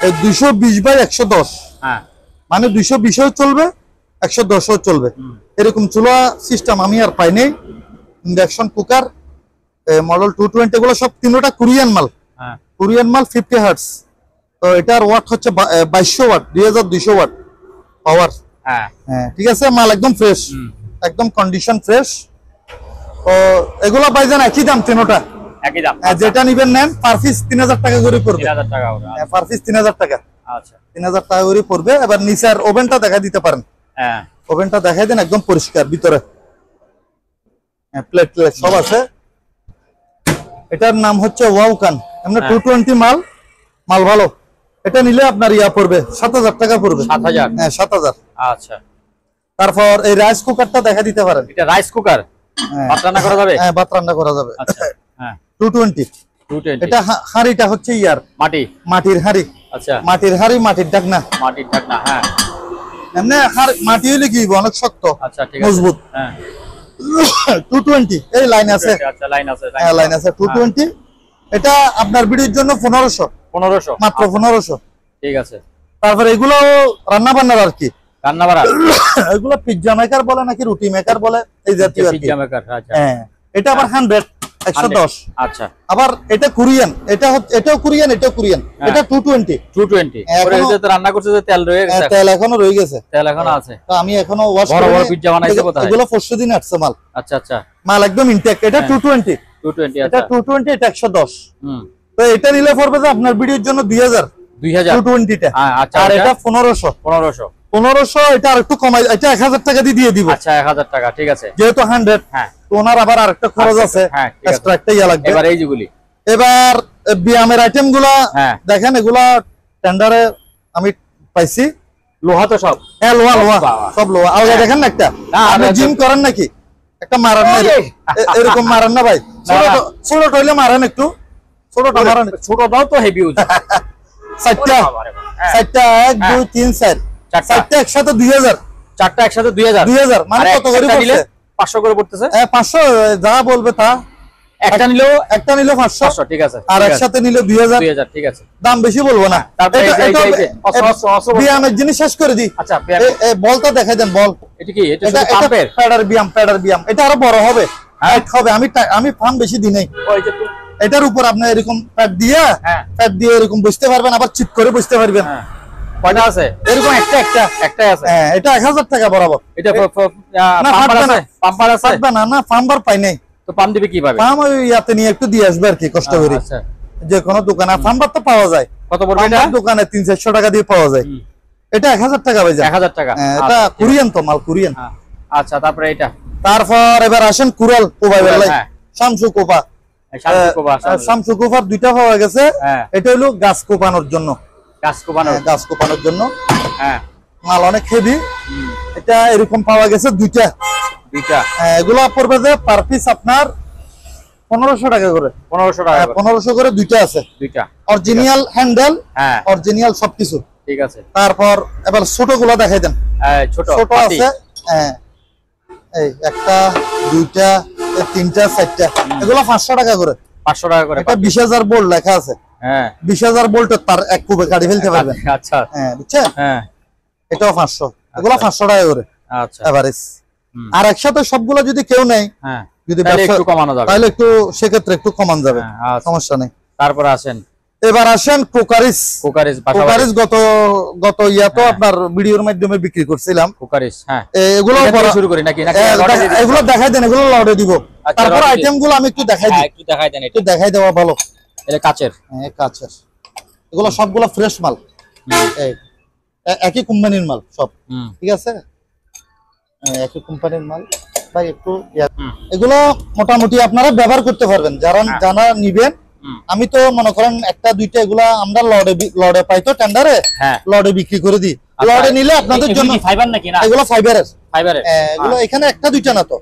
এই 220/110, মানে 220ও চলবে 110ও চলবে, এরকম চুলা সিস্টেম আমি আর পাই নাই। ইন্ডাকশন কুকার মডেল 220, এগুলো সব তিনটা কোরিয়ান মাল, কোরিয়ান মাল 50 হার্টজ। তো এটার ওয়াট হচ্ছে 2200 ওয়াট, 2200 ওয়াট পাওয়ার। হ্যাঁ, ঠিক আছে, মাল একদম ফ্রেশ, একদম কন্ডিশন ফ্রেশ। তো এগুলো ভাইজান একই দাম, তিনটা একই দাম। যেটা নিবেন নেন, পার পিস 3000 টাকা করে পড়বে। 3000 টাকা হবে, পার পিস 3000 টাকা। আচ্ছা, 3000 টাকা করে পড়বে। এবার নিচের ওভেনটা দেখা দিতে পারেন, হ্যাঁ, ওভেনটা দেখাই দেন, একদম পরিষ্কার ভিতরে, প্লেট সব আছে। এটার নাম হচ্ছে ওয়াওকান, আমরা 220 মাল, মাল ভালো। এটা নিলে আপনার ইয়া পড়বে 7000 টাকা পড়বে। 7000? হ্যাঁ, 7000। আচ্ছা, তারপর এই রাইস কুকারটা দেখা দিতে পারেন। এটা রাইস কুকার, ভাত রান্না করা যাবে? হ্যাঁ, ভাত রান্না করা যাবে। আচ্ছা, হ্যাঁ, 220। এটা হাঁড়িটা হচ্ছে ইয়ার মাটির হাঁড়ি। আচ্ছা, মাটির হাঁড়ি, মাটির ঢাকনা, হ্যাঁ, এমনি মাটি হইলে কি অনেক শক্ত, আচ্ছা, ঠিক আছে, মজবুত। হ্যাঁ, 220 এই লাইন আছে, আচ্ছা, লাইন আছে, হ্যাঁ লাইন আছে 220। এটা আপনার ভিডিওর জন্য 1500 মাত্র 1500। ঠিক আছে। তারপরে এগুলো রান্না বান্নার আর কি, রান্না বাড়া, এগুলো পিজ্জা মেকার বলে নাকি রুটি মেকার বলে, এই জাতীয় আর কি। পিজ্জা মেকার, আচ্ছা, হ্যাঁ, এটা আবার 110। আচ্ছা, আবার এটা কোরিয়ান, এটাও কোরিয়ান, এটাও কোরিয়ান। এটা 220। পরে এই যে রান্না করছে যে তেল রয়ে গেছে, তেল এখনো রয়ে গেছে, তেল এখনো আছে। তো আমি এখনো ওয়াশ বড় করে বড় পিজ্জা বানাইছে কোথায়? এগুলো 400 দিন আসছে মাল। আচ্ছা আচ্ছা, মাল একদম ইনটেক। এটা 220, এটা 220, এটা 110। তো এটা নিলে পড়বে যে আপনার ভিডিওর জন্য 2000 220টা। আচ্ছা, আর এটা 1500। এটা আরেকটু কমাই, এটা 1000 টাকা দিয়ে দিব। আচ্ছা, 1000 টাকা, ঠিক আছে, যেহেতু 100। হ্যাঁ, তো ওনার আবার আরেকটা খরচ আছে, হ্যাঁ, এক্সট্রা একটা ইয়া লাগবে। এবার এই যেগুলি, এবার বিয়ামের আইটেম গুলা দেখেন, এগুলা টেন্ডারে আমি পাইছি। লোহা তো সব? হ্যাঁ, লোহা সব লোহা। আলগা দেখেন না একটা, আপনি জিম করেন নাকি? একটা মারান না, এরকম মারান না ভাই, ছোট হইলে মারেন, একটু ছোটটা মারেন। ছোটটাও তো হেভি ওজন। 4টা 1 2 3 4 4টা একসাথে 2000। 4টা একসাথে 2000? মানে কত করে পড়ছে? 500 করে পড়তেছে। 500 যা বলবে তা। একটা নিলেও 500, ঠিক আছে। আর একসাথে নিলে 2000, ঠিক আছে। দাম বেশি বলবো না। বিয়ামের জিনিস শেষ করে দি। আচ্ছা, এই বলটা দেখাই দেন, বল। এটা কি? এটা পাম্পের প্যাডার বিয়াম। এটা আরো বড় হবে, হাইট হবে। আমি ফার্ম বেশি দিই নাই। ওই যে এটার উপর আপনি এরকম প্যাড দিয়ে এরকম বসতে পারবেন, আবার চিট করে বসতে পারবেন। কয়টা আছে এরকম? একটাই আছে। হ্যাঁ, এটা 1000 টাকা বরাবর। এটা পাম্পার আছে না? পাম্পার পাই নাই। তো পাম্প দিবে কিভাবে? পাম্প ওই ইয়াতে নিয়ে একটু দিয়ে আসবে আর কি, কষ্ট করে। আচ্ছা, যে কোনো দোকানে পাম্পার তো পাওয়া যায়। কত পড়বে এটা? দোকানে 300-400 টাকা দিয়ে পাওয়া যায়। এটা 1000 টাকা ভাই, 1000 টাকা। এটা কোরিয়ান, তো মাল কোরিয়ান। আচ্ছা, তারপরে এটা। তারপর এবার আসেন কুরাল কোবা, শামসু কোপা। শামসু কোপার দুইটা পাওয়া গেছে। এটা হলো গাছ কোপানোর জন্য, গাছ কোপানোর জন্য। হ্যাঁ, মাল অনেক হেভি। এটা এরকম পাওয়া গেছে দুইটা। এগুলো পড়বে যে পার পিস আপনার 1500 টাকা করে। 1500 করে দুইটা আছে, অরিজিনাল হ্যান্ডেল, অরিজিনাল সবকিছু, ঠিক আছে। তারপর এবার ছোট গুলা দেখাই দেন। ছোট আছে, হ্যাঁ, এই একটা, দুইটা, তিনটা, চারটা। এগুলো 500 টাকা করে। 500 টাকা করে। এটা 20000 ভোল্ট লেখা আছে। হ্যাঁ, 20000 ভোল্টের তার এক কুবে কাটি ফেলতে পারবেন। আচ্ছা, হ্যাঁ, বুঝছেন? হ্যাঁ, এটাও 500। এগুলো 500 টাকা করে। আচ্ছা, এভারেজ। আর একসাথে সবগুলো যদি কেউ নেয়, যদি একটু কমানো যাবে, তাহলে একটু সেক্ষেত্রে একটু কমান যাবে, সমস্যা নেই। তারপর আসেন এবার আসেন কোকারিস। কোকারিস গত ইয়াতো আপনার ভিডিওর মাধ্যমে বিক্রি করছিলাম। কোকারিস, হ্যাঁ, এগুলো শুরু করি নাকি? এগুলো দেখাই দেন, এগুলো লড়ে দিব। তারপর আইটেম গুলো আমি একটু দেখাই দিই। একটু দেখাই দেন, একটু দেখাই দেওয়া ভালো। এটা কাচের, হ্যাঁ কাচের। এগুলো সবগুলো ফ্রেশ মাল, একই কোম্পানির মাল সব, ঠিক আছে, একই কোম্পানির মাল ভাই। একটু এগুলো মোটামুটি আপনারা ব্যবহার করতে পারবেন যারা জানা নিবেন। আমি তো মনে করেন একটা দুইটা এগুলা আমরা লড়ে পাই তো টেন্ডারে, লড়ে বিক্রি করে দিই। লড়ে নিলে আপনাদের জন্য ফাইবার নাকি? না, এগুলো ফাইবারের। এগুলো হ্যাঁ, এখানে একটা দুইটা না তো,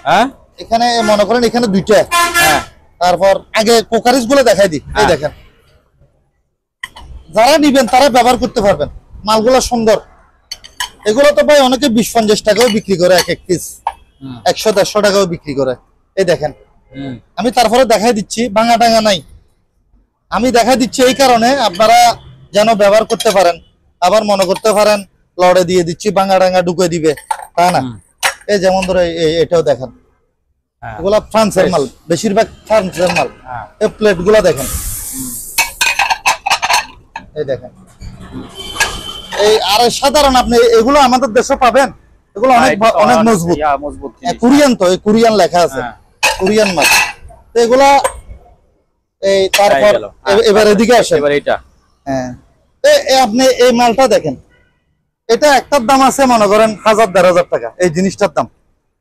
হ্যাঁ, এখানে মনে করেন এখানে দুইটা। হ্যাঁ, তারপর আগে কোকারিস গুলো দেখাই দিই। এই দেখেন, যারা নিবেন তারা ব্যবহার করতে পারবেন, মালগুলো সুন্দর। এগুলো তো ভাই অনেকে 20-50 টাকাও বিক্রি করে, এক এক পিস 100-150 টাকাও বিক্রি করে। এই দেখেন, আমি তারপরে দেখাই দিচ্ছি, ভাঙা টাঙা নাই। আমি দেখাই দিচ্ছি এই কারণে আপনারা যেন ব্যবহার করতে পারেন। আবার মনে করতে পারেন লড়ে দিয়ে দিচ্ছি, ভাঙা টাঙা ঢুকে দিবে, তা না। এই যেমন ধরো এটাও দেখেন, এগুলা ফ্রান্সের মাল, বেশিরভাগ ফ্রান্সের মাল। এই প্লেট গুলা দেখেন, এই দেখেন। এই আর সাধারণ আপনি এগুলো আমাদের দেশে পাবেন, এগুলো অনেক মজবুত। কোরিয়ান তো, এই কোরিয়ান লেখা আছে, কোরিয়ান মাল। তো এগুলা এই তারপর এবার এদিকে আসেন। হ্যাঁ, আপনি এই মালটা দেখেন, এটা একটার দাম আছে মনে করেন 1000-1500 টাকা। এই জিনিসটার দাম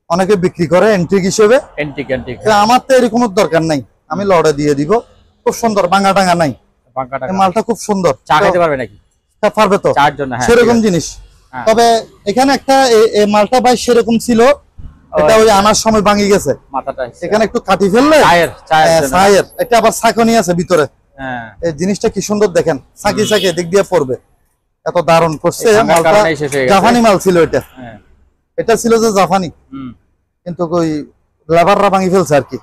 অনেকে বিক্রি করে এন্টিক হিসেবে। আমার তো এরকম দরকার নাই, আমি লড়ে দিয়ে দিব। খুব সুন্দর, ভাঙা টাঙা নাই, মালটা খুব সুন্দর। চা খেতে পারবে নাকি? পারবে তো, সেরকম জিনিস। তবে এখানে একটা এই মালটা ভাই সেরকম ছিল, এটা ওই আনার সময় ভাঙি গেছে, এখানে একটু কাটি ফেললে ছায়ের একটা আবার ছাকনি আছে ভিতরে। এই জিনিসটা কি সুন্দর দেখেন, ছাকি ছাকি দিক দিয়ে পড়বে, এত দারুণ করছে মালটা। জাপানি মাল ছিল এটা, এটা ছিল যে জাপানি, কিন্তু ওই লেবাররা ভাঙি ফেলছে আর কি।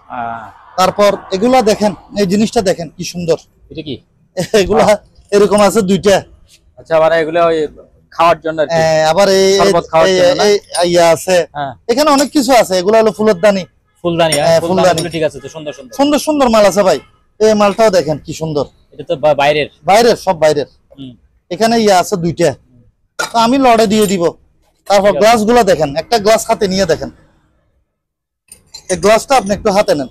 তারপর এগুলা দেখেন, এই জিনিসটা দেখেন কি সুন্দর। এটা কি? এগুলা এরকম আছে দুইটা। আচ্ছা, আবার এগুলো ওই খাওয়ার জন্য আর কি, আবার এই ইয়া আছে, এখানে অনেক কিছু আছে। এগুলো হলো ফুলের দানি, ফুলদানি। ঠিক আছে, তো সুন্দর সুন্দর সুন্দর সুন্দর মাল আছে ভাই। এই মালটাও দেখেন কি সুন্দর। এটা তো বাইরের সব বাইরের। এখানে ইয়া আছে দুইটা, তো আমি লড়ে দিয়ে দিব। তারপর গ্লাস গুলা দেখেন, একটা গ্লাস হাতে নিয়ে দেখেন। এই গ্লাসটা আপনি একটু হাতে নেন,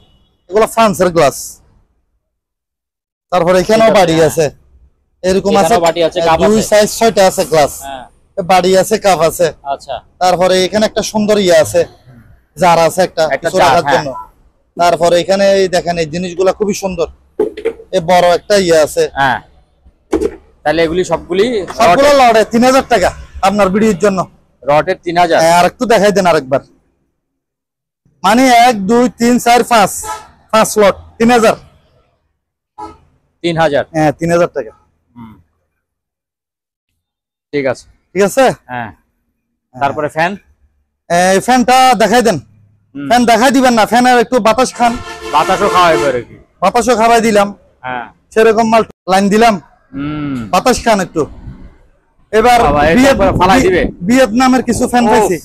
এগুলো ফ্রান্সের গ্লাস। তারপর এখানেও বাড়ি আছে, এরকম আছে, 2 সাইজ 6টা আছে গ্লাস, বাড়ি আছে, কাপ আছে। আচ্ছা, তারপরে এখানে একটা সুন্দর ইয়া আছে, জার আছে একটা কিছু রাখার জন্য। তারপরে এখানে এই দেখেন, এই জিনিসগুলা খুবই সুন্দর। এই বড় একটা ইয়া আছে। তাহলে এগুলি সবগুলো লড়ে 3000 টাকা আপনার ভিডিওর জন্য। রটের 3000। আর একটু দেখাই দেন আরেকবার, মানে 1 2 3 4 5 লট 3000। হ্যাঁ, 3000 টাকা। ঠিক আছে, ঠিক আছে। হ্যাঁ, তারপরে ফ্যান, এই ফ্যানটা দেখাই দেন। ফ্যান দেখাই দিবেন না, ফ্যানের একটু বাতাস খান। বাতাসও খাওয়াইবে আর কি, বাতাসও খাওয়াই দিলাম। হ্যাঁ, সেরকম মাল লাইন দিলাম, বাতাস খান একটু। এবার ভিয়েতনামের কিছু ফ্যান পাইছি,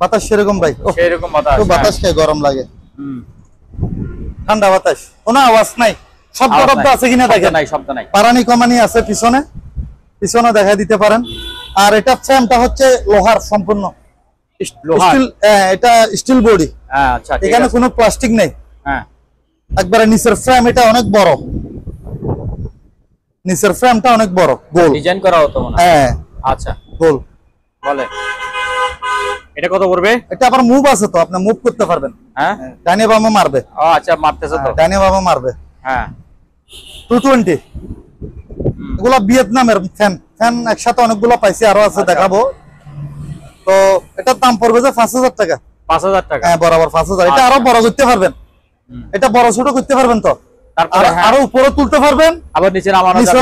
বাতাস সেরকম ভাই, সেরকম বাতাস খায়, গরম লাগে, ঠান্ডা বাতাস, কোনো আওয়াজ নাই। শব্দ আছে কিনা দেখেন, পারানি কমানি আছে পিছনে, পিছনে দেখা দিতে পারেন। আর এটা ফ্রেমটা হচ্ছে লোহার সম্পূর্ণ, এটা স্টিল বডি। এখানে কোনো প্লাস্টিক নেই, একবারে নিচের ফ্রেম। এটা অনেক বড়, নিচের ফ্রেমটা অনেক বড়, গোল ডিজাইন করা হতো মনে হয়। হ্যাঁ, আচ্ছা, গোল বলে। এটা কত পড়বে? এটা আবার মুভ আছে তো, আপনি মুভ করতে পারবেন। হ্যাঁ, ডানে বামে মারবে। ও আচ্ছা, মারতেছে তো, ডানে বামে মারবে। হ্যাঁ, 220। এগুলা ভিয়েতনামের ফ্যান। ফ্যান একসাথে অনেকগুলো পাইছি, আরো আছে, দেখাবো। তো এটার দাম পড়বে যে 5000 টাকা। 5000 টাকা? হ্যাঁ, বরাবর 5000। এটা আরো বড় করতে পারবেন, এটা বড় ছোট করতে পারবেন তো, আরো উপরে তুলতে পারবেন, আবার নিচে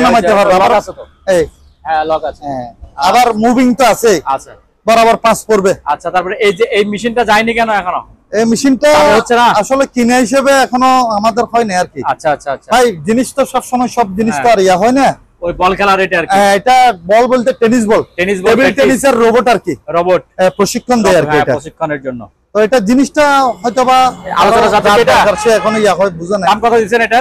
নামাইতে পারবেন। আবার আছে তো, এই হ্যাঁ, লক আছে। হ্যাঁ, আবার মুভিং তো আছে, আছে, বরাবর 5 পড়বে। আচ্ছা, তারপরে এই যে এই মেশিনটা যায়নি কেন এখনো? এই মেশিনটা হচ্ছে না আসলে কিনে হিসেবে এখনো আমাদের হয় না আর কি। আচ্ছা আচ্ছা আচ্ছা ভাই, জিনিস তো সব সময় সব জিনিস তো আর ইয়া হয় না। ওই বল খেলার এটা আর কি, এটা বল বলতে টেনিস বল, টেবিল টেনিসের রোবট আর কি, রোবট প্রশিক্ষণ দেয় আর কি, এটা প্রশিক্ষণের জন্য। তো এটা জিনিসটা হয়তোবা আলোচনা যাতে এটা সে এখনো ইয়া হয় বুঝে না। দাম কত দিবেন এটা?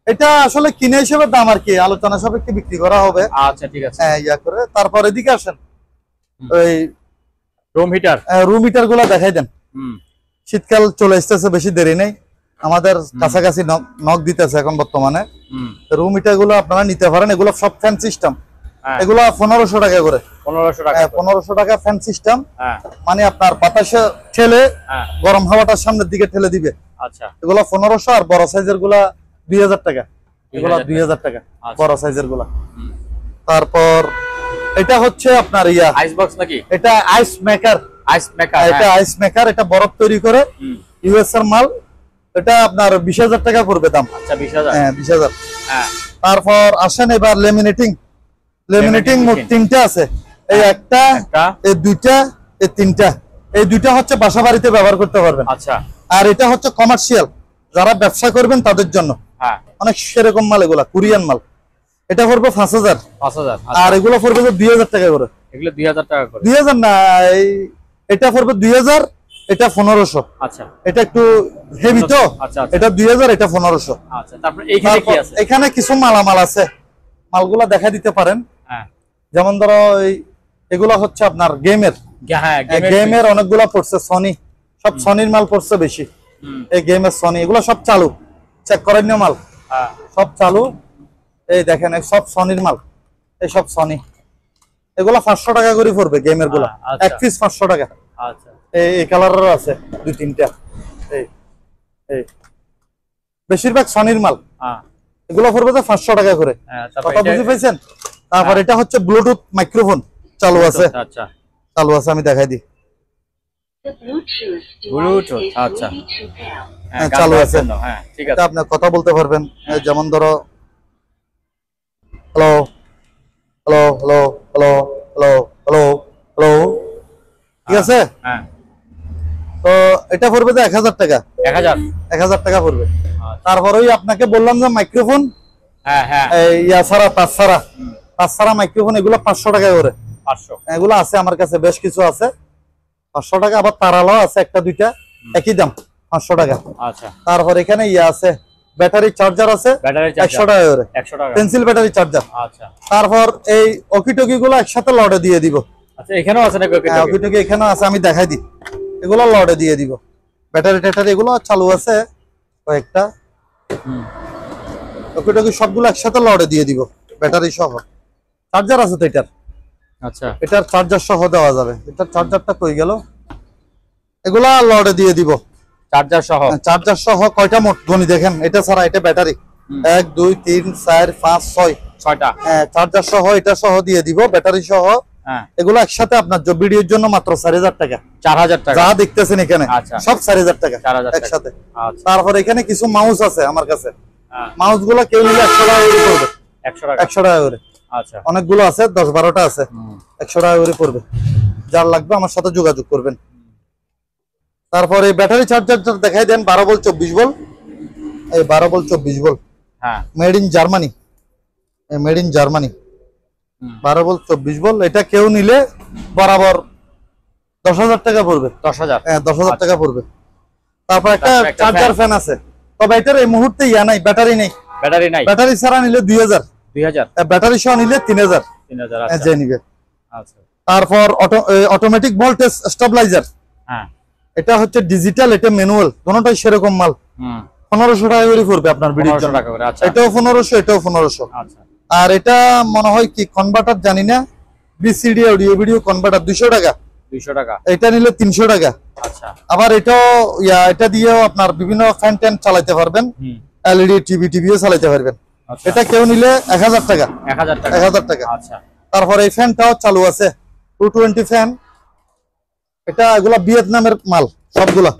এটা আসলে কিনে হিসেবে দাম আর কি, আলোচনা সাপেক্ষে বিক্রি করা হবে। আচ্ছা ঠিক আছে। হ্যাঁ, ইয়া করে তারপর এদিকে আসেন, ওই রুম হিটার। রুম হিটার গুলা দেখাই দেন। শীতকাল চলে আসতেছে, বেশি দেরি নেই, আমাদের কাছাকাছি নক দিতেছে এখন বর্তমানে। রুম হিটার গুলো আপনারা নিতে পারেন, এগুলো সব ফ্যান সিস্টেম। এগুলো 1500 টাকা করে। 1500 টাকা। 1500 টাকা ফ্যান সিস্টেম, মানে আপনার বাতাসে ঠেলে গরম হাওয়াটা সামনের দিকে ঠেলে দিবে। আচ্ছা, এগুলো 1500, আর বড় সাইজের গুলা 2000 টাকা। এগুলো 2000 টাকা বড় সাইজের গুলা। তারপর এটা হচ্ছে আপনার ইয়া আইস বক্স নাকি? এটা আইস মেকার। আইস মেকার, এটা আইস মেকার, এটা বরফ তৈরি করে, ইউএস এর মাল। এটা আপনার 20000 টাকা পড়বে দাম। আচ্ছা 20000। হ্যাঁ 20000। হ্যাঁ, তারপর আসেন এবার লেমিনেটিং। লেমিনেটিং মোট 3টা আছে, এই একটা, এই দুইটা, এই 3টা। এই দুইটা হচ্ছে বাসা বাড়িতে ব্যবহার করতে পারবেন। আচ্ছা, আর এটা হচ্ছে কমার্শিয়াল, যারা ব্যবসা করবেন তাদের জন্য। হ্যাঁ, অনেক সেরকম মাল, এগুলা কোরিয়ান মাল। এটা পড়বে 5000। 5000। আর এগুলো পড়বে 2000 টাকা করে। এগুলো 2000 টাকা করে। 2000 না, এটা পড়বে 2000, এটা 1500। আচ্ছা, এটা একটু হেভি তো। আচ্ছা, এটা 2000, এটা 1500। আচ্ছা, তারপর এইখানে কি আছে? এখানে কিছু মালামাল আছে, মালগুলা দেখা দিতে পারেন। হ্যাঁ, যেমন ধরো এগুলা হচ্ছে আপনার গেমের। হ্যাঁ, গেমের অনেকগুলা পড়ছে, সনি, সব সনির মাল পড়ছে বেশি। এই গেমের সনি, এগুলো সব চালু, চেক করেন না মাল। হ্যাঁ, সব চালু। এই দেখেন, এই সব সনির মাল, এই সব সনি। এগুলা 500 টাকা করে পড়বে গেমের গুলা। এক পিস 500 টাকা। আচ্ছা, এই কালারের আছে 2-3টা। এই এই বেশিরভাগ সনির মাল। এগুলো পড়বে তো 500 টাকা করে। কথা বুঝতে পাইছেন? তারপর এটা হচ্ছে ব্লুটুথ মাইক্রোফোন চালু আছে। আচ্ছা, চালু আছে, আমি দেখাই দিই। ব্লুটুথ, আচ্ছা, হ্যাঁ চালু আছে। হ্যাঁ ঠিক আছে, এটা আপনি কথা বলতে পারবেন। যেমন ধরো hello hello hello hello hello hello hello, ঠিক আছে। হ্যাঁ, তো এটা পড়বে তো 1000 টাকা। 1000 টাকা পড়বে। তারপর ওই আপনাকে বললাম যে মাইক্রোফোন, হ্যাঁ হ্যাঁ, ইয়া ছাড়া, টাচ ছাড়া মাইক্রোফোন, এগুলো 500 টাকা করে। 500 এগুলো আছে আমার কাছে, বেশ কিছু আছে 500 টাকা। আবার তারালাও আছে, একটা দুইটা একই দাম, 500 টাকা। আচ্ছা, তারপর এখানে ইয়া আছে, ব্যাটারি চার্জার আছে, ব্যাটারি 100 টাকা করে। 100 টাকা পেন্সিল ব্যাটারি চার্জার। আচ্ছা, তারপর এই ওকিটকি গুলো একসাথে লড়ে দিয়ে দিব। আচ্ছা, এখানেও আছে নাকি? ওকিটকি এখানেও আছে, আমি দেখাই দিই। এগুলো লড়ে দিয়ে দিব, ব্যাটারি ট্যাটারি এগুলো চালু আছে কয়েকটা। ওকিটকি সবগুলো একসাথে লড়ে দিয়ে দিব, ব্যাটারি সহ। চার্জার আছে তো এটার। আচ্ছা, এটার চার্জার সহ দেওয়া যাবে। এটার চার্জারটা কই গেল? এগুলা লড়ে দিয়ে দিব, চার্জার সহ। চার্জার সহ কয়টা মোট গনি দেখেন, এটা ছাড়া, এটা ব্যাটারি 1 2 3 4 5 6 6টা। হ্যাঁ, চার্জার সহ এটা সহ দিয়ে দিব, ব্যাটারি সহ। হ্যাঁ, এগুলো একসাথে আপনার ভিডিওর জন্য মাত্র 4000 টাকা। 4000 টাকা যা দেখতেছেন এখানে সব 4000 টাকা 4000 একসাথে। আচ্ছা, তারপর এখানে কিছু মাউস আছে আমার কাছে। হ্যাঁ, মাউস গুলো কেউ নিলে 100 টাকা করে পড়বে। 100 টাকা 100 টাকা করে। আচ্ছা, অনেকগুলো আছে, 10-12টা আছে, 100 টাকা করে পড়বে। যার লাগবে আমার সাথে যোগাযোগ করবেন। তারপরে ব্যাটারি চার্জারটা দেখাই দেন, 12 ভোল্ট 24 ভোল্ট। এই 12 ভোল্ট 24 ভোল্ট, হ্যাঁ, made in Germany. Made in Germany, 12 volt 24 volt. এটা কেউ নিলে বরাবর 10,000 টাকা পড়বে। 10000। হ্যাঁ, 10,000 টাকা পড়বে। তারপর একটা তারপর একটা চার্জার ফ্যান আছে, তবে এটার এই মুহূর্তে ইয়া নাই, ব্যাটারি নেই। ব্যাটারি নাই। ব্যাটারি ছাড়া নিলে 2000, 2000, ব্যাটারি সহ নিলে 3000। 3000। যে আচ্ছা, নিবে। আচ্ছা, তারপর অটোমেটিক ভোল্টেজ স্টেবিলাইজার। হ্যাঁ, এটা হচ্ছে ডিজিটাল, এটা ম্যানুয়াল, দুটোটাই সেরকম মাল। 1500 টাকা করে পড়বে আপনার ভিডিওর 1500 জন্য। টাকা করে। আচ্ছা, এটাও 1500, এটাও 1500। আচ্ছা, আর এটা মনে হয় কি কনভার্টার জানি না, বিসিডি অডিও ভিডিও কনভার্টার 200 টাকা। 200 টাকা। এটা নিলে 300 টাকা। আচ্ছা, আবার এটাও এটা দিয়েও আপনার বিভিন্ন ফ্যান ট্যান চালাতে পারবেন, এলইডি টিভিও চালাতে পারবেন। এটা কেউ নিলে 1000 টাকা। 1000 টাকা। 1000 টাকা। আচ্ছা, তারপর এই ফ্যানটাও চালু আছে, 220 ফ্যান। এটা এগুলা ভিয়েতনামের মাল সবগুলা,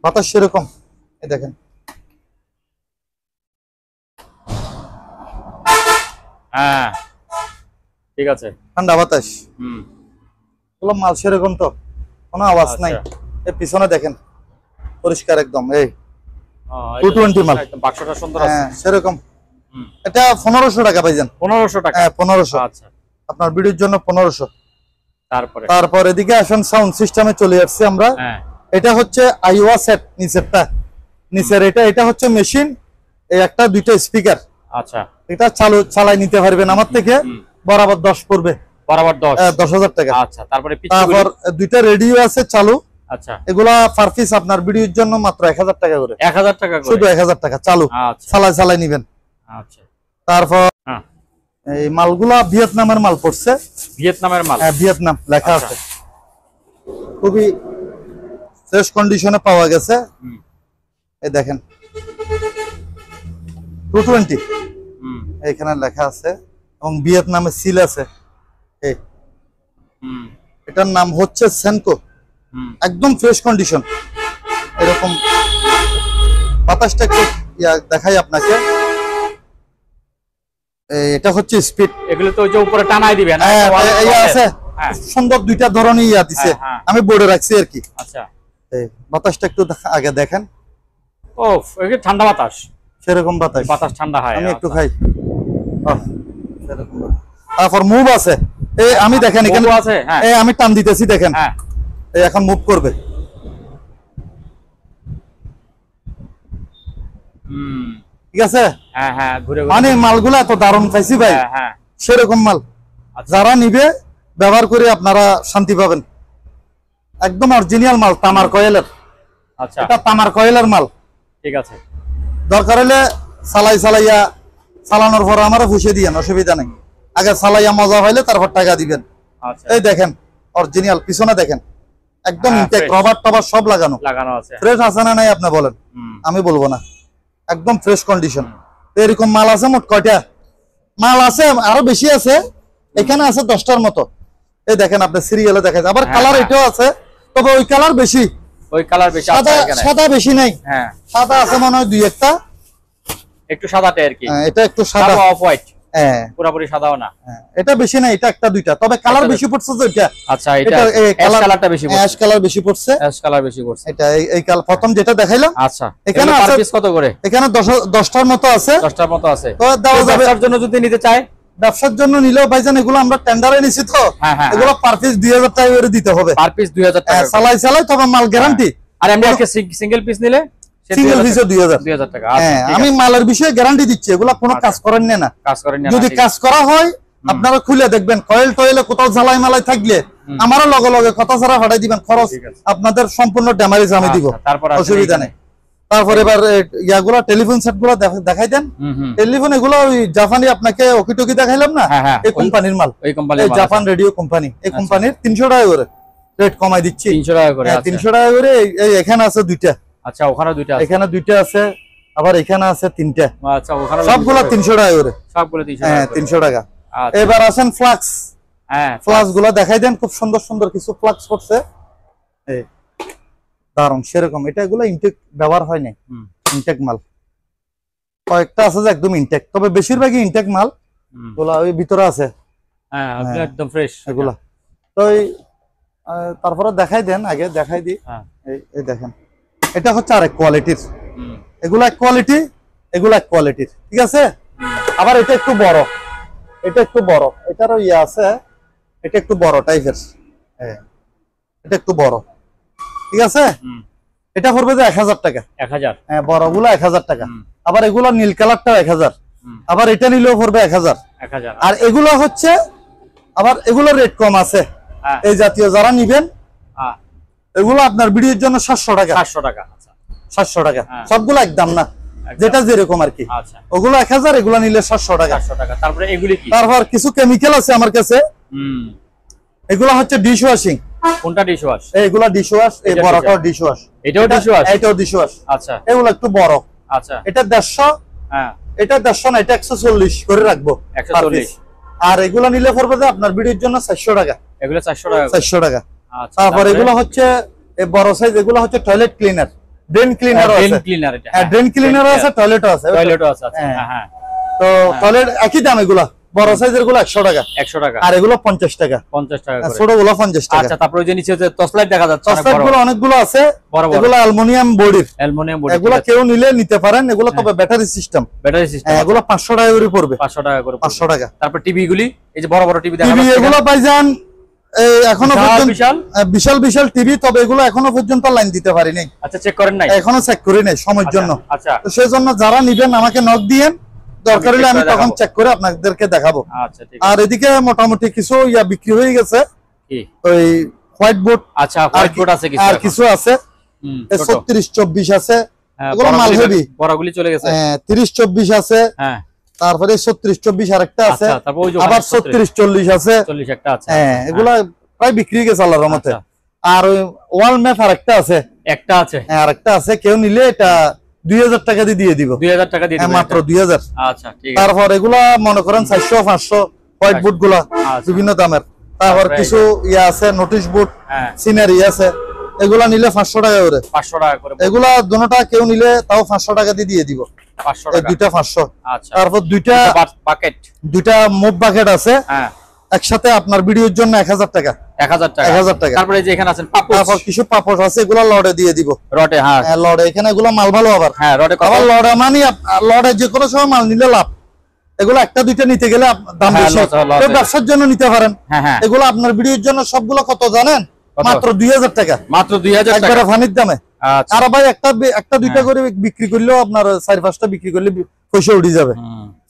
বাতাস সেরকম। এই দেখেন, হ্যাঁ ঠিক আছে, ঠান্ডা বাতাস। এগুলো মাল সেরকম তো, কোনো আওয়াজ নাই। এই পিছনে দেখেন, পরিষ্কার একদম। এই 220 মাল, বাক্সটা সুন্দর আছে। হ্যাঁ সেরকম। এটা 1500 টাকা পাইছেন। 1500 টাকা। হ্যাঁ 1500। আচ্ছা, আপনার ভিডিওর জন্য 1500। তারপর এদিকে আসেন, সাউন্ড সিস্টেমে চলে আসছে আমরা। হ্যাঁ, এটা হচ্ছে আইওয়া সেট, নিচেরটা নিচের এটা হচ্ছে মেশিন, এই একটা দুইটা স্পিকার। আচ্ছা, এটা চালাই নিতে পারবেন আমার থেকে, বরাবর 10 পড়বে, বরাবর 10,000 টাকা। আচ্ছা, তারপরে তারপর দুইটা রেডিও আছে চালু। আচ্ছা, এগুলা পার পিস আপনার ভিডিওর জন্য মাত্র 1000 টাকা করে। 1000 টাকা করে, শুধু 1000 টাকা চালু। আচ্ছা, চালাই নিবেন। আচ্ছা, তারপর হ্যাঁ, এই মালগুলা ভিয়েতনামের মাল পড়ছে। ভিয়েতনামের মাল? হ্যাঁ, ভিয়েতনাম লেখা আছে। খুবই ফ্রেশ কন্ডিশনে পাওয়া গেছে। এই দেখেন 220 এখানে লেখা আছে এবং ভিয়েতনামে সিল আছে। এই এটার নাম হচ্ছে সেনকো। একদম ফ্রেশ কন্ডিশন। এরকম বাতাসটা একটু দেখাই আপনাকে। এটা হচ্ছে স্পিড। এগুলো তো ওই যে উপরে টানাই দিবেন। আছে সুন্দর দুইটা ধরনের দিছে, আমি বোর্ডে রাখছি আর কি। আচ্ছা, বাতাসটা একটু আগে দেখেন। ওফ, এটা ঠান্ডা বাতাস, সেরকম বাতাস, বাতাস ঠান্ডা হয়। আমি একটু খাই। তারপর মুভ আছে, এই আমি দেখেন এখানে আছে। হ্যাঁ, এই আমি টান দিতেছি দেখেন। হ্যাঁ, এই এখন মুভ করবে। ঠিক আছে। হ্যাঁ, হ্যাঁ, ঘুরে মানে মালগুলা এত দারুণ পাইছি ভাই। হ্যাঁ, সেরকম মাল যারা নিবে ব্যবহার করে আপনারা শান্তি পাবেন। একদম অরিজিনাল মাল, তামার কয়েলের। আচ্ছা, এটা তামার কয়েলের মাল। ঠিক আছে। দরকার হলে চালাইয়া চালানোর পর আমারও ফুসে দিয়েন, অসুবিধা নেই। আগে চালাইয়া মজা হইলে তারপর টাকা দিবেন। আচ্ছা, এই দেখেন অরিজিনাল, পিছনে দেখেন একদম ইনটেক, রবার টবার সব লাগানো আছে। ফ্রেশ আছে না নাই আপনি বলেন, আমি বলবো না। একদম ফ্রেশ কন্ডিশন। এরকম মাল আছে মোট কয়টা? মাল আছে আরো বেশি আছে, এখানে আছে 10টার মতো। এই দেখেন আপনি সিরিয়ালে দেখা যায়। আবার কালার এটাও আছে, তবে ওই কালার বেশি, ওই কালার বেশি। সাদা বেশি নাই। হ্যাঁ, সাদা আছে মনে হয় 2-1টা, একটু সাদাটা আর কি। এটা একটু সাদা, অফ হোয়াইট। হ্যাঁ, পুরোপুরি সাদাও না। এটা বেশি নাই, এটা একটা দুইটা, তবে কালার বেশি পড়ছে তো এটা। আচ্ছা, এটা অ্যাশ কালারটা বেশি পড়ছে। অ্যাশ কালার বেশি পড়ছে, অ্যাশ কালার বেশি পড়ছে। এটা এই কালার প্রথম যেটা দেখাইলাম। আচ্ছা, এখানে পার আছে পিস কত করে? এখানে 10টার মতো আছে। 10টার মতো আছে। তো দাও যাবে ব্যবসার জন্য যদি নিতে চায়, ব্যবসার জন্য নিলেও ভাইজান এগুলো আমরা টেন্ডারে নিছি তো। এগুলো পার পিস 2000 টাকা করে দিতে হবে। পার পিস 2000 টাকা। চালাই তবে মাল গ্যারান্টি। আর আমরা আজকে সিঙ্গেল পিস নিলে সিঙ্গেল পিসে 2000 টাকা। হ্যাঁ, আমি মালের বিষয়ে গ্যারান্টি দিচ্ছি, এগুলো কোনো কাজ করেন না। কাজ করেন না। যদি কাজ করা হয় আপনারা খুলে দেখবেন, কয়েল টয়েলে কোথাও জ্বালাই মালাই থাকলে আমারও লগে লগে কথা ছাড়া ফাটাই দিবেন, খরচ আপনাদের সম্পূর্ণ ড্যামেজ আমি দিব, অসুবিধা নেই। তারপর এবার ইয়াগুলা টেলিফোন সেট গুলো দেখাই দেন। টেলিফোন এগুলো ওই জাপানি, আপনাকে ওকিটকি দেখাইলাম না, এই কোম্পানির মাল, জাপান রেডিও কোম্পানি। এই কোম্পানির 300 টাকা করে রেট কমাই দিচ্ছি। 300 টাকা করে। 300 টাকা করে। এখানে আছে 2টা। আচ্ছা, ওখানে 2টা আছে। এখানে 2টা আছে, আবার এখানে আছে 3টা। আচ্ছা, ওখানে সবগুলো 300 টাকা করে। সবগুলো 300 টাকা। হ্যাঁ, 300 টাকা। আচ্ছা, এবার আসেন ফ্লাক্স। হ্যাঁ, ফ্লাক্স গুলো দেখাই দেন, খুব সুন্দর সুন্দর কিছু ফ্লাক্স করছে। এই দারুন সেরকম। এটা এগুলো ইনটেক ব্যবহার হয় না, ইনটেক মাল। কয়েকটা আছে যে একদম ইনটেক, তবে বেশিরভাগই ইনটেক মাল। এগুলা ওই ভিতরে আছে। হ্যাঁ, একদম ফ্রেশ এগুলা। তো তারপরে দেখাই দেন, আগে দেখাই দিই। এই দেখেন, এটা হচ্ছে আরেক কোয়ালিটির। এগুলা এক কোয়ালিটি, এগুলা এক কোয়ালিটির, ঠিক আছে। আবার এটা একটু বড়, এটা একটু বড়, এটারও ইয়ে আছে, এটা একটু বড় টাইপের। হ্যাঁ, এটা একটু বড়, ঠিক আছে। এটা পড়বে যে 1000 টাকা। 1000। হ্যাঁ, বড়গুলো 1000 টাকা। আবার এগুলো নীল কালারটাও 1000। আবার এটা নিলেও পড়বে 1000। আর এগুলো হচ্ছে আবার এগুলো রেট কম আছে। এই জাতীয় যারা নিবেন এগুলো আপনার ভিডিওর জন্য 700 টাকা। 700 টাকা। আচ্ছা, 700 টাকা। সবগুলো একদম না, যেটা যেরকম আর কি। আচ্ছা, ওগুলো 1000, এগুলো নিলে 700 টাকা। 700 টাকা। তারপরে এগুলি কি? তারপর কিছু কেমিক্যাল আছে আমার কাছে। এগুলো হচ্ছে ডিশ ওয়াশিং। কোনটা ডিশ ওয়াশ? এইগুলা ডিশ ওয়াশ। এই বড়টাও ডিশ ওয়াশ। এটাও ডিশ ওয়াশ? এটাও ডিশ ওয়াশ। আচ্ছা, এগুলো একটু বড়। আচ্ছা, এটা 150। হ্যাঁ, এটা 150 না, এটা 140 করে রাখবো। 140। আর এগুলো নিলে পড়বে যে আপনার ভিডিওর জন্য 400 টাকা। এগুলো 400 টাকা। 400 টাকা। আচ্ছা, তারপর এগুলো হচ্ছে এই বড় সাইজ, এগুলো হচ্ছে টয়লেট ক্লিনার, ড্রেন ক্লিনারও আছে। ড্রেন ক্লিনার এটা। হ্যাঁ, ড্রেন ক্লিনারও আছে, টয়লেটও আছে। টয়লেটও আছে। আচ্ছা, হ্যাঁ। তো টয়লেট একই দাম। এগুলা বড় সাইজের গুলো 100 টাকা। 100 টাকা। আর এগুলো 50 টাকা। 50 টাকা করে। ছোটগুলো 50 টাকা। আচ্ছা, তারপর ওই যে নিচে যে টসলাইট দেখা যাচ্ছে, টসলাইটগুলো অনেকগুলো আছে। এগুলো অ্যালুমিনিয়াম বডির। Aluminium body. এগুলো কেউ নিলে নিতে পারেন। এগুলো তবে ব্যাটারি সিস্টেম। Battery system. এগুলো 500 টাকা করে পড়বে। 500 টাকা করে। 500 টাকা। তারপর টিভি গুলি, এই যে বড় বড় টিভি দেখা যাচ্ছে, এগুলো ভাইজান এই এখনো বিশাল পর্যন্ত বিশাল বিশাল বিশাল টিভি, তবে এগুলো এখনো পর্যন্ত লাইন দিতে পারিনি। আচ্ছা, চেক করেন নাই এখনো চেক করি নাই সময়ের জন্য। আচ্ছা তো সেই জন্য যারা নিবেন আমাকে নক দিয়েন, দরকার হলে আমি তখন চেক করে আপনাদেরকে দেখাবো। আচ্ছা ঠিক আর এদিকে মোটামুটি কিছু বিক্রি হয়ে গেছে, কি ওই হোয়াইট বোর্ড আচ্ছা হোয়াইট বোর্ড আছে কিছু, আর কিছু আছে 36-24 আছে, এগুলো মাল হেভি, বড়গুলি চলে গেছে। 30-24 আছে, হ্যাঁ তারপরে 36-24 আরেকটা আছে, আচ্ছা, তারপর ওই যে আবার 36-40 আছে, 40 একটা আছে। হ্যাঁ এগুলা প্রায় বিক্রি হয়ে গেছে আল্লাহর রহমতে। আচ্ছা। আর ওই ওয়াল ম্যাপ আরেকটা আছে, একটা আছে, আরেকটা আছে, কেউ নিলে এটা 2000 টাকা দিয়ে দিব। 2000 টাকা দিয়ে দিবেন মাত্র 2000। আচ্ছা ঠিক আছে। তারপর এগুলা মনে করেন 400-500 হোয়াইট বোর্ড গুলা আচ্ছা। বিভিন্ন দামের। তারপর কিছু আছে নোটিশ বোর্ড, হ্যাঁ সিনারি আছে, এগুলা নিলে 500 টাকা করে। 500 টাকা করে, এগুলা দুটোটা কেউ নিলে তাও 500 টাকা দিয়ে দিব। 500 এই টাকা দুইটা 500। আচ্ছা, তারপর দুইটা বাকেট, দুইটা মুভ বাকেট আছে, হ্যাঁ একসাথে আপনার ভিডিওর জন্য 1000 টাকা। 1000 টাকা 1000 টাকা। তারপরে যে এখানে আছেন পাপোশ, তারপর কিছু পাপড় আছে, এগুলা লড়ে দিয়ে দিব। রটে, হ্যাঁ লড়ে এখানে এগুলা মাল ভালো আবার। হ্যাঁ রটে কত? আবার লড়ে মানে লড়ে যে কোনো সময় মাল নিলে লাভ। এগুলো একটা দুইটা নিতে গেলে দাম হ্যাঁ, বেশি, লস তো ব্যবসার জন্য নিতে পারেন। হ্যাঁ হ্যাঁ এগুলো আপনার ভিডিওর জন্য সবগুলো কত জানেন? কত? মাত্র 2000 টাকা, মাত্র 2000 টাকা একবারে ফানির দামে। আচ্ছা আর ভাই একটা দুইটা করে বিক্রি করলেও আপনার 4-5টা বিক্রি করলে পয়সা উঠে যাবে।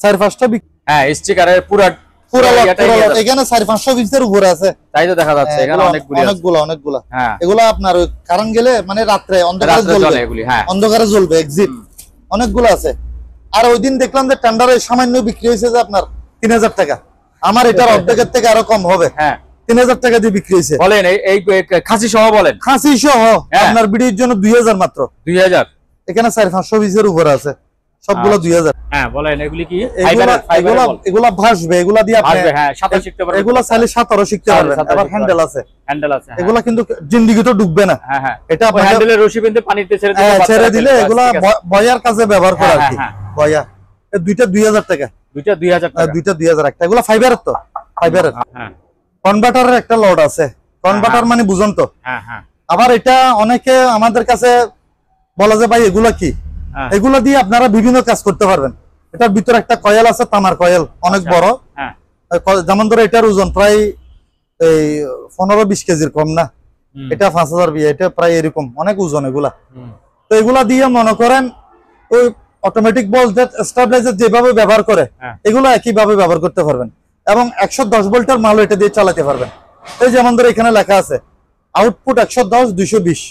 4-5টা হ্যাঁ স্টিকারের পুরা পুরো ইয়াটাই নিয়ে যাচ্ছে। এখানে 400-500 পিসের উপরে আছে, তাই তো দেখা যাচ্ছে এখানে এগুলো অনেকগুলো অনেকগুলা। হ্যাঁ এগুলো আপনার ওই কারণ গেলে মানে রাত্রে অন্ধকারে রাত্রে জ্বলবে, জ্বলে এগুলি, হ্যাঁ অন্ধকারে জ্বলবে এক্সিট, অনেকগুলো আছে। আর ওই দিন দেখলাম যে টেন্ডারে সামান্য বিক্রি হয়েছে যে আপনার 3000 টাকা, আমার এটার অর্ধেকের থেকে আরো কম হবে, হ্যাঁ 3000 টাকা দিয়ে বিক্রি হয়েছে। বলেন এই খাসি সহ বলেন, খাসি সহ হ্যাঁ। আপনার ভিডিওর জন্য 2000 মাত্র। 2000 এখানে 400-500 পিসের উপরে আছে, সবগুলো 2000। হ্যাঁ বলেন এগুলি কি এগুলা ভাসবে, এগুলা দিয়ে আপনি আসবে, হ্যাঁ সাঁতার শিখতে পারবেন, এগুলা চাইলে সাঁতারও শিখতে পারবেন। সাঁতার আবার শিখতে হ্যান্ডেল আছে, হ্যান্ডেল আছে, হ্যাঁ। এগুলা কিন্তু জিন্দিগিতে ডুববে না। হ্যাঁ হ্যাঁ এটা ওই আপনাকে হ্যান্ডেলের রশি বেঁধে পানিতে ছেড়ে দিলে ছেড়ে দিলে বাচ্চারা এগুলা ঠিক আছে। বয়ার কাজে ব্যবহার করে হ্যাঁ, আর কি। হ্যাঁ, বয়া এই দুইটা 2000 টাকা, দুইটা 2000 টাকা, দুইটা 2000 একটা। এগুলা ফাইবারের, তো ফাইবারের হ্যাঁ কনভার্টারের একটা লোড আছে। কনভার্টার মানে বুঝুন তো। হ্যাঁ হ্যাঁ আবার এটা অনেকে আমাদের কাছে বলা যে ভাই এগুলা কি, হ্যাঁ। এগুলা দিয়ে আপনারা বিভিন্ন কাজ করতে পারবেন। এটার ভিতরে একটা কয়েল আছে, তামার কয়েল, অনেক আচ্ছা। বড়। হ্যাঁ যেমন ধরো এটার ওজন প্রায় এই 15-20 কেজির কম না, এটা 5000 বিয়ে, এটা প্রায় এরকম অনেক ওজন এগুলা। তো এগুলা দিয়ে মনে করেন ওই অটোমেটিক ভোল্টেজ স্টেবিলাইজার যেভাবে ব্যবহার করে হ্যাঁ। এগুলো একইভাবে ব্যবহার করতে পারবেন, এবং 110 ভোল্টের মাল এটা দিয়ে চালাতে পারবেন। এই যেমন ধরো এখানে লেখা আছে আউটপুট 110-220,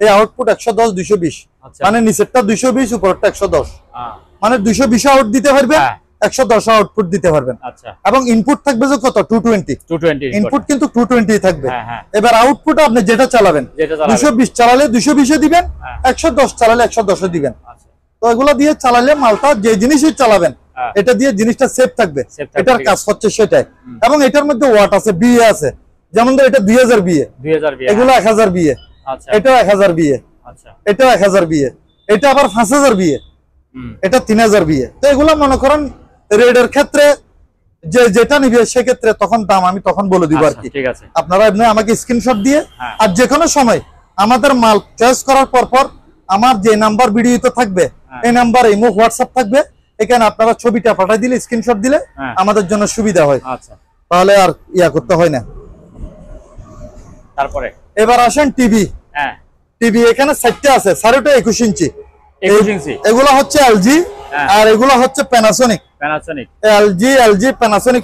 এই আউটপুট 110-220 আচ্ছা। মানে নিচেরটা 220, উপরেরটা 110, হ্যাঁ, মানে 220 আউট দিতে পারবেন, হ্যাঁ। 110 আউটপুট দিতে পারবেন। আচ্ছা এবং ইনপুট থাকবে যে কত 220, 220 ইনপুট কিন্তু 220 থাকবে। হ্যাঁ, হ্যাঁ। এবার আউটপুট আপনি যেটা চালাবেন, যেটা চালাবেন। 220 চালালে 220 দিবেন, হ্যাঁ। 110 চালালে 110 দিবেন। আচ্ছা তো এগুলো দিয়ে চালালে মালটা যে জিনিসই চালাবেন হ্যাঁ। এটা দিয়ে জিনিসটা সেফ থাকবে, Safe থাকবে, এটার ঠিক কাজ হচ্ছে সেটাই। এবং এটার মধ্যে ওয়াট আছে, বিএ আছে, যেমন ধরো এটা 2000 বিএ, 2000 বিয়ে, এগুলো 1000 বিএ, আচ্ছা এটাও 1000 বিএ, আচ্ছা এটাও 1000 বিএ, এটা আবার 5000 বিএ, এটা 3000 বিএ। তো এগুলো মনে করেন রেডের ক্ষেত্রে যে যেটা নিবে সেক্ষেত্রে তখন দাম আমি তখন বলে দিব আর আচ্ছা, কি। ঠিক আছে। আপনারা এমনি আমাকে স্ক্রিনশট দিয়ে হ্যাঁ। আর যে কোনো সময় আমাদের মাল চয়েস করার পর আমার যে নাম্বার ভিডিওতে থাকবে এই নাম্বার ইমো হোয়াটসঅ্যাপ থাকবে, এখানে আপনারা ছবিটা পাঠিয়ে দিলে, স্ক্রিনশট দিলে হ্যাঁ। আমাদের জন্য সুবিধা হয়, আচ্ছা তাহলে আর ইয়া করতে হয় না। তারপরে এবার আসেন টিভি। হ্যাঁ টিভি এখানে 4টা আছে, 21 ইঞ্চি। 21 ইঞ্চি, এগুলো হচ্ছে এলজি, হ্যাঁ। আর এগুলো হচ্ছে প্যানাসোনিক। প্যানাসোনিক, এলজি প্যানাসোনিক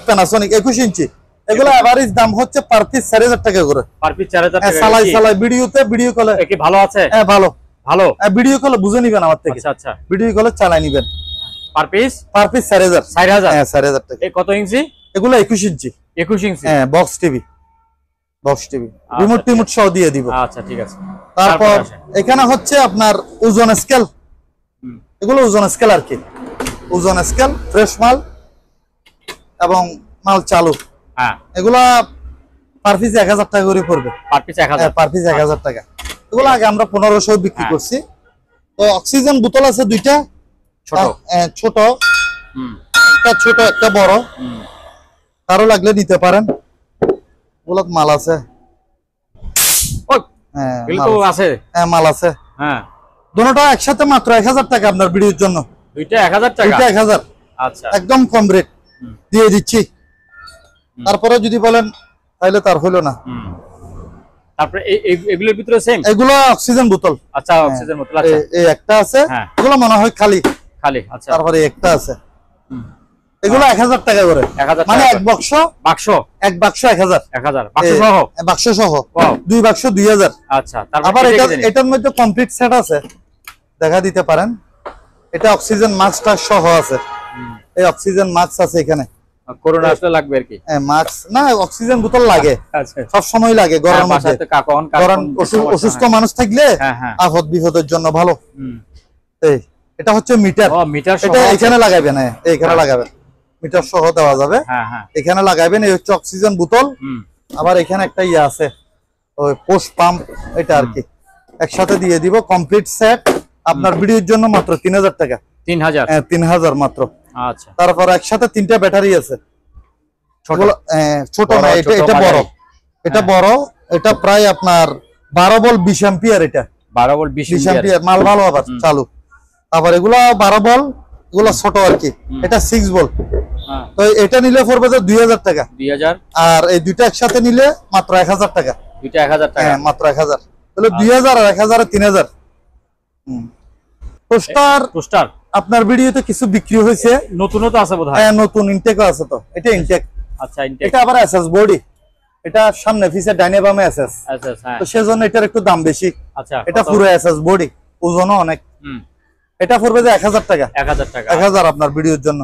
21 ইঞ্চি। এগুলো এভারেজ দাম হচ্ছে পার পিস 4000 টাকা করে। পার পিস 4000 টাকা। সালাই সালাই ভিডিও কলে কি ভালো আছে? হ্যাঁ ভালো ভালো, ভিডিও কলে বুঝে নিবেন আমার থেকে, আচ্ছা আচ্ছা। ভিডিও কলে চালাই নিবেন। Per piece 4000। 4000, হ্যাঁ 4000 টাকা। এই কত ইঞ্চি? এগুলো 21 ইঞ্চি। 21 ইঞ্চি, হ্যাঁ বক্স টিভি, রিমোট টিমোট সহ দিয়ে দিব। আচ্ছা ঠিক আছে। তারপর আসেন। এখানে হচ্ছে আপনার ওজন স্কেল, এগুলো ওজন স্কেল আর কি, ওজন স্কেল, ফ্রেশ মাল এবং মাল চালু, হ্যাঁ এগুলা পার পিস 1000 টাকা করে পড়বে। পার পিস 1000, পার পিস 1000 টাকা। এগুলো আগে আমরা 1500 বিক্রি হ্যাঁ। করছি। তো অক্সিজেন বোতল আছে দুইটা, ছোট, ছোট, হুম একটা ছোট একটা বড়, হুম কারো লাগলে নিতে পারেন। ওগুলো মাল আছে, ওই হ্যাঁ এগুলো তো আছে, হ্যাঁ মাল আছে। হ্যাঁ দুটোটা একসাথে মাত্র 1000 টাকা আপনার ভিডিওর জন্য, দুইটা 1000 টাকা। দুইটা 1000, আচ্ছা একদম কম রেট দিয়ে দিচ্ছি। তারপরে যদি বলেন তাইলে তার হইলো না। তারপরে এগুলোর ভিতরে সেম, এগুলো অক্সিজেন বোতল। আচ্ছা অক্সিজেন বোতল। আচ্ছা এই একটা আছে, হ্যাঁ। এগুলো মনে হয় খালি। আচ্ছা তারপরে একটা আছে, এগুলো 1000 টাকা করে, 1000 মানে টাকা এক বাক্স, এক বাক্স 1000, 1000 বাক্স সহ, বাক্স সহ Wow। 2 বাক্স 2000। আচ্ছা তারপর আবার এটার মধ্যে কমপ্লিট সেট আছে, দেখা দিতে পারেন। এটা অক্সিজেন মাস্কটা সহ আছে, এই অক্সিজেন মাস্ক আছে এখানে। করোনা আসলে লাগবে আর কি। মাস্ক না, অক্সিজেন বোতল লাগে, আচ্ছা সব সময় লাগে গরমের মধ্যে। কারণ অসুস্থ মানুষ থাকলে আহত বিপদের জন্য ভালো। এই এটা হচ্ছে মিটার, এটা এখানে লাগাবেন, এখানে লাগাবেন, মিটার সহ দেওয়া যাবে, এখানে লাগাবেন। এই হচ্ছে অক্সিজেন বোতল। আবার এখানে একটা ইয়ে আছে, ওই পোস্ট পাম্প, এটা আর কি একসাথে দিয়ে দিব। কমপ্লিট সেট আপনার ভিডিওর জন্য মাত্র 3000 টাকা। 3000? 3000 মাত্র। আচ্ছা তারপর একসাথে 3টা ব্যাটারি আছে। ছোট না, এটা বড়, এটা বড়। এটা প্রায় আপনার 12 ভোল্ট 20 অ্যাম্পিয়ার। এটা 12 ভোল্ট 20 অ্যাম্পিয়ার, মাল ভালো আবার চালু। আবার এগুলা 12 ভোল্ট, এগুলা ছোট আর কি। এটা 6 ভোল্ট। তো এটা নিলে পড়বে তো 2000 টাকা। 2000। আর এই দুইটা একসাথে নিলে মাত্র 1000 টাকা। দুইটা 1000 টাকা? হ্যাঁ, মাত্র 1000। তাহলে 2000 আর 1000 এ 3000। পোস্টার আপনার ভিডিওতে কিছু বিক্রি হয়েছে, নতুনও তো আছে বোধহয়। হ্যাঁ, নতুন ইনটেকও আছে। তো এটা ইনটেক। আচ্ছা ইনটেক। এটা আবার এসএস বডি, এটা সামনে পিছে ডাইনে বামে এসএস। তো সেজন্য এটার একটু দাম বেশি। আচ্ছা, এটা পুরো এসএস বডি, ওজনও অনেক। এটা পড়বে যে 1000 টাকা। 1000 টাকা, 1000 আপনার ভিডিওর জন্য।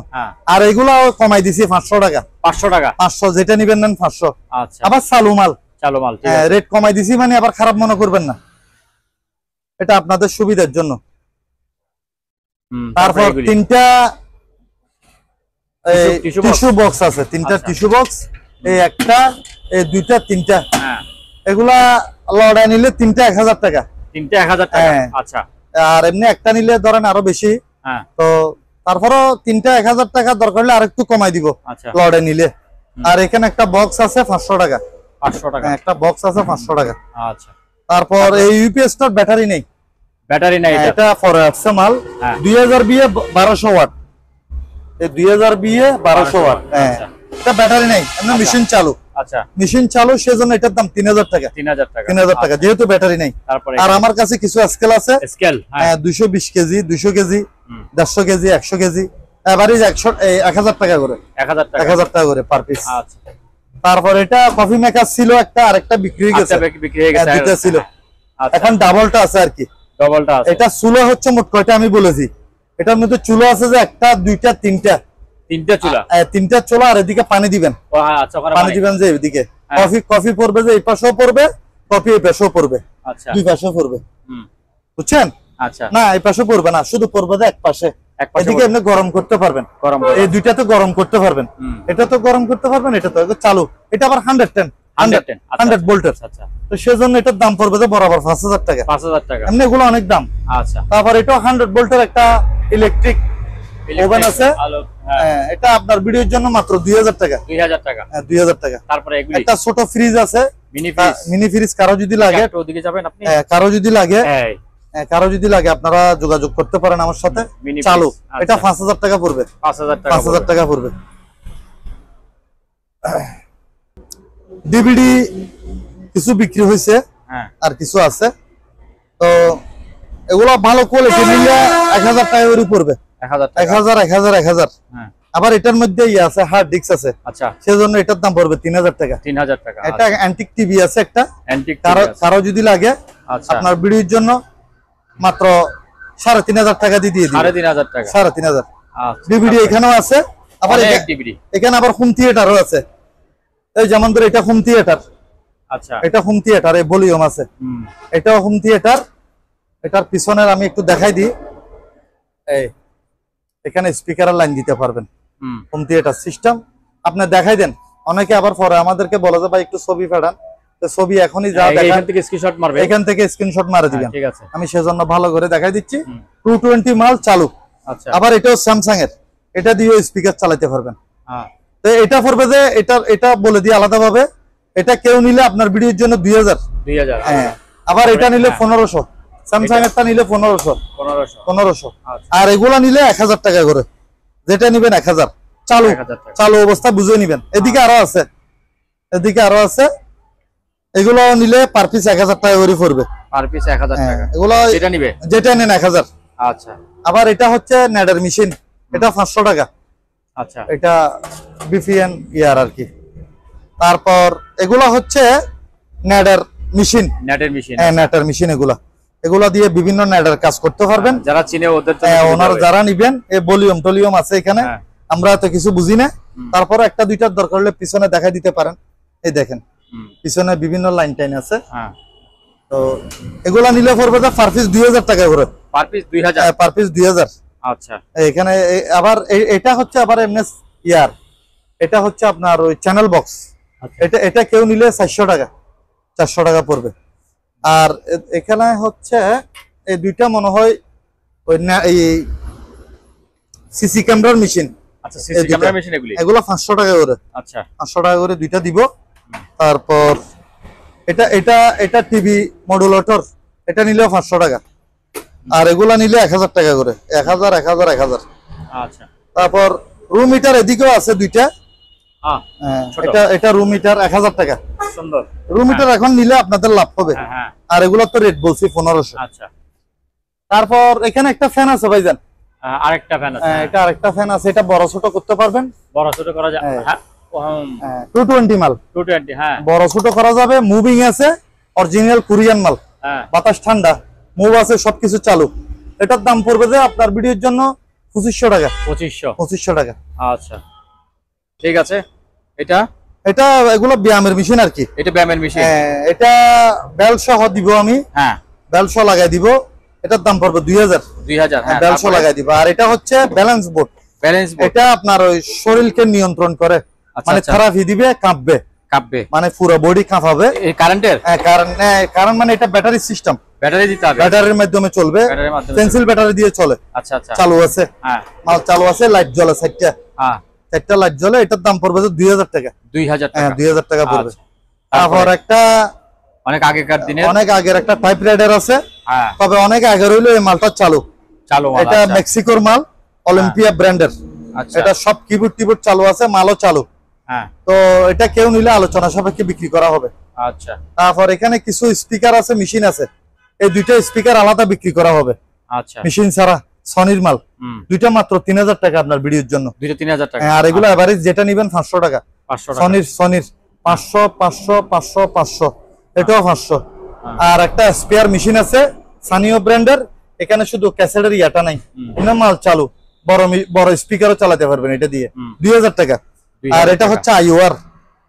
আর এগুলাও কমাই দিছি 500 টাকা। 500 টাকা? 500, যেটা নিবেন নেন 500। আচ্ছা, আবার চালু মাল। রেট কমাই দিছি, মানে আবার খারাপ মনে করবেন না, এটা আপনাদের সুবিধার জন্য। তারপর 3টা টিস্যু বক্স আছে, 3টা টিস্যু বক্স। এই একটা, এই দুইটা, 3টা। এগুলা লড়াই নিলে 3টা 1000 টাকা। 3টা 1000 টাকা? আচ্ছা। আর এমনি একটা নিলে ধরেন আরো বেশি। তো তারপরও 3টা 1000 টাকা, দরকার হলে আরেকটু কমাই দিব লড়াই নিলে। আর এখানে একটা বক্স আছে 500 টাকা। 500 টাকা? একটা বক্স আছে 500 টাকা। আচ্টার তারপর এই ইউপিএস টার ব্যাটারি নেই। ব্যাটারি নাই? এটা ফরে আসছে মাল 2000 বিএ 1200 ওয়াট। এই 2000 বিএ 1200 ওয়াট। হ্যাঁ, এটা ব্যাটারি নাই, এমনি মেশিন চালু। আচ্ছা, মেশিন চালু, সেজন্য এটার দাম 3000 টাকা। 3000 টাকা, যেহেতু ব্যাটারি নাই। আর আমার কাছে কিছু স্কেল আছে, scale 220 KG, 200 KG, 150 KG, 100 KG, average 1000 টাকা করে। 1000 টাকা করে পার পিস। আচ্ছা। তারপর এটা কফি মেকার ছিল একটা, আরেকটা বিক্রি হয়ে গেছে। দুটো ছিল, এখন ডাবলটা আছে আর কি। ডাবলটা আছে। এটা চুলা হচ্ছে মোট কয়টা আমি বলেছি। এটার মধ্যে চুলা আছে যে 1টা 2টা 3টা। 3টা চুলা? 3টা চুলা। আর এদিকে পানি দিবেন। আচ্ছা, পানি দিবেন যে এদিকে। কফি পড়বে যে এই পাশেও পড়বে, কফি এই পাশেও পড়বে। আচ্ছা, দুই পাশেও পড়বে। বুঝছেন? আচ্ছা, না এই পাশেও পড়বে না, শুধু পড়বে যে এক পাশে। এদিকে আপনি গরম করতে পারবেন, এই দুইটা তো গরম করতে পারবেন। এটা তো গরম করতে পারবেন, এটা তো চালু। এটা আবার 100 ভোল্টের। আচ্ছা, তো সেজন্য এটার দাম পড়বে যে বরাবর 5000 টাকা। 5000 টাকা, এমনি এগুলো অনেক দাম। আচ্ছা। তারপর এটাও 100 ভোল্টের একটা ইলেকট্রিক ওভেন আছে। এটা আপনার ভিডিওর জন্য মাত্র 2000 টাকা। 2000 টাকা? হ্যাঁ, 2000 টাকা। তারপরে একটা ছোট ফ্রিজ আছে, মিনি ফ্রিজ। কারো যদি লাগে, ওদিকে যাবেন আপনি। কারো যদি লাগে, আপনারা যোগাযোগ করতে পারেন আমার সাথে। চালু, এটা 5000 টাকা পড়বে। 5000 টাকা পড়বে। ডিভিডি কিছু বিক্রি হয়েছে, আর কিছু আছে। তো এগুলো ভালো কোয়ালিটি নিলে 1000 টাকা করে পড়বে। 1000। আবার এটার মধ্যে আছে, হার্ড ডিস্ক আছে। আচ্ছা, সেজন্য এটার দাম পড়বে 3000 টাকা। 3000 টাকা। এটা অ্যান্টিক টিভি আছে একটা, কারো যদি লাগে আপনার ভিডিওর জন্য মাত্র 3500 টাকা দিয়ে দিই। 3500 টাকা? 3500। ডিভিডি এখানেও আছে। আবার এখানে আবার হোম থিয়েটারও আছে। এই যেমন ধরে এটা হোম থিয়েটার। আচ্ছা, এটা হোম থিয়েটার, এই ভলিউম আছে। এটাও হোম থিয়েটার। এটার পিছনের আমি একটু দেখাই দিই। এই এখানে স্পিকারের লাইন দিতে পারবেন। হোম থিয়েটার সিস্টেম আপনি দেখাই দেন। অনেকে আবার পরে আমাদেরকে বলে যে ভাই একটু ছবি পাঠান, তো ছবি এখনই যা দেখান, এখান থেকে স্ক্রিনশট মারে দিবেন। ঠিক আছে, আমি সেজন্য ভালো করে দেখাই দিচ্ছি। 220 মাল চালু। আচ্ছা, আবার এটাও স্যামসাং এর, এটা দিয়ে স্পিকার চালাতে পারবেন। তো এটা পড়বে যে, এটা বলে দিই আলাদাভাবে, এটা কেউ নিলে আপনার ভিডিওর জন্য 2000। হ্যাঁ, আবার এটা নিলে 1500। স্যামসাং এরটা নিলে 1500। আর এগুলা নিলে 1000 টাকা করে। যেটা নিবেন 1000 চালু, চালু অবস্থা বুঝে নিবেন। এদিকে আরো আছে, এদিকে আরো আছে, এগুলো নিলে পার পিস 1000 টাকা করে পড়বে। পার পিস 1000 টাকা, এগুলো যেটা নিবে যেটা নেন 1000। আচ্ছা আবার এটা হচ্ছে নেডের মেশিন, এটা 500 টাকা। আচ্ছা এটা বিপিএন ইয়ার আর কি। তারপর এগুলো হচ্ছে নেডের মেশিন, নেটের মেশিন, নেটের মেশিন। এগুলা দিয়ে বিভিন্ন নেডের কাজ করতে পারবেন। যারা চিনে ওদের জন্য ওনার যারা নিবেন, এই ভলিউম টলিউম আছে এখানে, আমরা তো কিছু বুঝি না। তারপর একটা দুইটার দরকার হলে পিছনে দেখা দিতে পারেন। এই দেখেন পিছনে বিভিন্ন লাইন টাইন আছে। তো এগুলা নিলে পড়বে পার পিস 2000 টাকা করে। Per piece 2000, per piece 2000। আচ্ছা এখানে আবার এটা হচ্ছে আবার এমএস ইয়ার, এটা হচ্ছে আপনার ওই চ্যানেল বক্স। এটা কেউ নিলে 400 টাকা, 400 টাকা পড়বে। আর এখানে হচ্ছে এই দুইটা মনে হয় ওই এই সিসি ক্যামেরার মেশিন। আচ্ছা সিসি ক্যামেরা মেশিন এগুলো 500 টাকা করে। আচ্ছা 500 টাকা করে দুইটা দিব। তারপর এটা এটা এটা টিভি মডুলেটর, এটা নিলেও 500 টাকা। আর এগুলা নিলে 1000 টাকা করে, 1000 1000 1000। আচ্ছা তারপর রুম হিটার এদিকেও আছে দুইটা। এটা রুম হিটার 1000 টাকা। সুন্দর রুম হিটার এখন নিলে আপনাদের লাভ হবে। আর এগুলো তো রেট বলছি 1500। আচ্ছা তারপর এখানে একটা ফ্যান আছে ভাইজান, আরেকটা ফ্যান আছে। এটা আরেকটা ফ্যান আছে, এটা বড় ছোট করতে পারবেন। বড় ছোট করা যায়, হ্যাঁ 220 মাল, 220, হ্যাঁ বড় ছোট করা যাবে। মুভিং আছে, অরিজিনাল কোরিয়ান মাল, বাতাস ঠান্ডা, মুভ আছে, সবকিছু চালু। এটার দাম পড়বে যে আপনার ভিডিওর জন্য 2500 টাকা। 2500 টাকা। আচ্ছা ঠিক আছে। এটা এটা এগুলো ব্যায়ামের মেশিন আর কি। এটা ব্যায়ামের মেশিন, এটা বেল সহ দিব আমি। হ্যাঁ বেল সহ লাগাই দিব। এটার দাম পড়বে 2000। হ্যাঁ বেল সহ লাগাই দিব। আর এটা হচ্ছে ব্যালেন্স বোর্ড। এটা আপনার ওই শরীরকে নিয়ন্ত্রণ করে, মানে থেরাপি দিবে, কাঁপবে, মানে পুরো বডি কাঁপাবে। এই কারেন্টের কারণ মানে এটা ব্যাটারি সিস্টেম, ব্যাটারি দিতে হবে, ব্যাটারির মাধ্যমে চলবে, পেন্সিল ব্যাটারি দিয়ে চলে। আচ্ছা আচ্ছা চালু আছে, মাল চালু আছে, লাইট জ্বলে, চারটা লাইট জ্বলে। এটার দাম পড়বে 2000 টাকা। 2000 টাকা পড়বে। তারপর একটা অনেক আগেকার দিনে, অনেক আগের একটা টাইপ রাইডার আছে, তবে অনেক আগের হইলো এই মালটা চালু। এটা মেক্সিকোর মাল, অলিম্পিয়া ব্র্যান্ডের। এটা সব কিবোর্ড টিবোর্ড চালু আছে, মালও চালু। তো এটা কেউ নিলে আলোচনা সাপেক্ষে বিক্রি করা হবে। আচ্ছা তারপর এখানে কিছু স্পিকার আছে, মেশিন আছে, এই দুইটা স্পিকার আলাদা বিক্রি করা হবে। আচ্ছা মেশিন ছাড়া, সনির মাল, দুইটা মাত্র 3000 টাকা আপনার ভিডিওর জন্য। 3000 টাকা। আর এগুলো এভারেজ যেটা নিবেন 500 টাকা। সনির 500 500 500 500, এটাও 500। আর একটা স্পেয়ার মেশিন আছে সানিও ব্র্যান্ডের, এখানে শুধু ক্যাসেটের ইয়াটা নাই, এখানে মাল চালু, বড় স্পিকারও চালাতে পারবেন এটা দিয়ে। 2000 টাকা। আর এটা হচ্ছে আইওআর,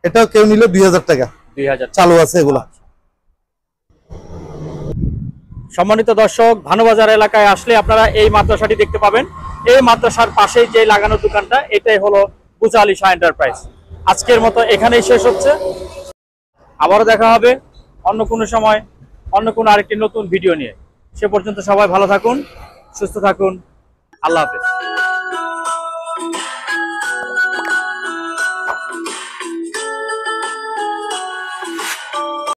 এটাও কেউ নিলে 2000 টাকা, 2000 চালু আছে এগুলা। সম্মানিত দর্শক, ভানুবাজার এলাকায় আসলে আপনারা এই মাদ্রাসাটি দেখতে পাবেন। এই মাদ্রাসার পাশেই যে লাগানো দোকানটা, এটাই হলো বুচা আলী শাহ এন্টারপ্রাইজ। আজকের মতো এখানেই শেষ হচ্ছে। আবারও দেখা হবে অন্য কোনো সময়, অন্য কোনো আরেকটি নতুন ভিডিও নিয়ে। সে পর্যন্ত সবাই ভালো থাকুন, সুস্থ থাকুন। আল্লাহ হাফেজ।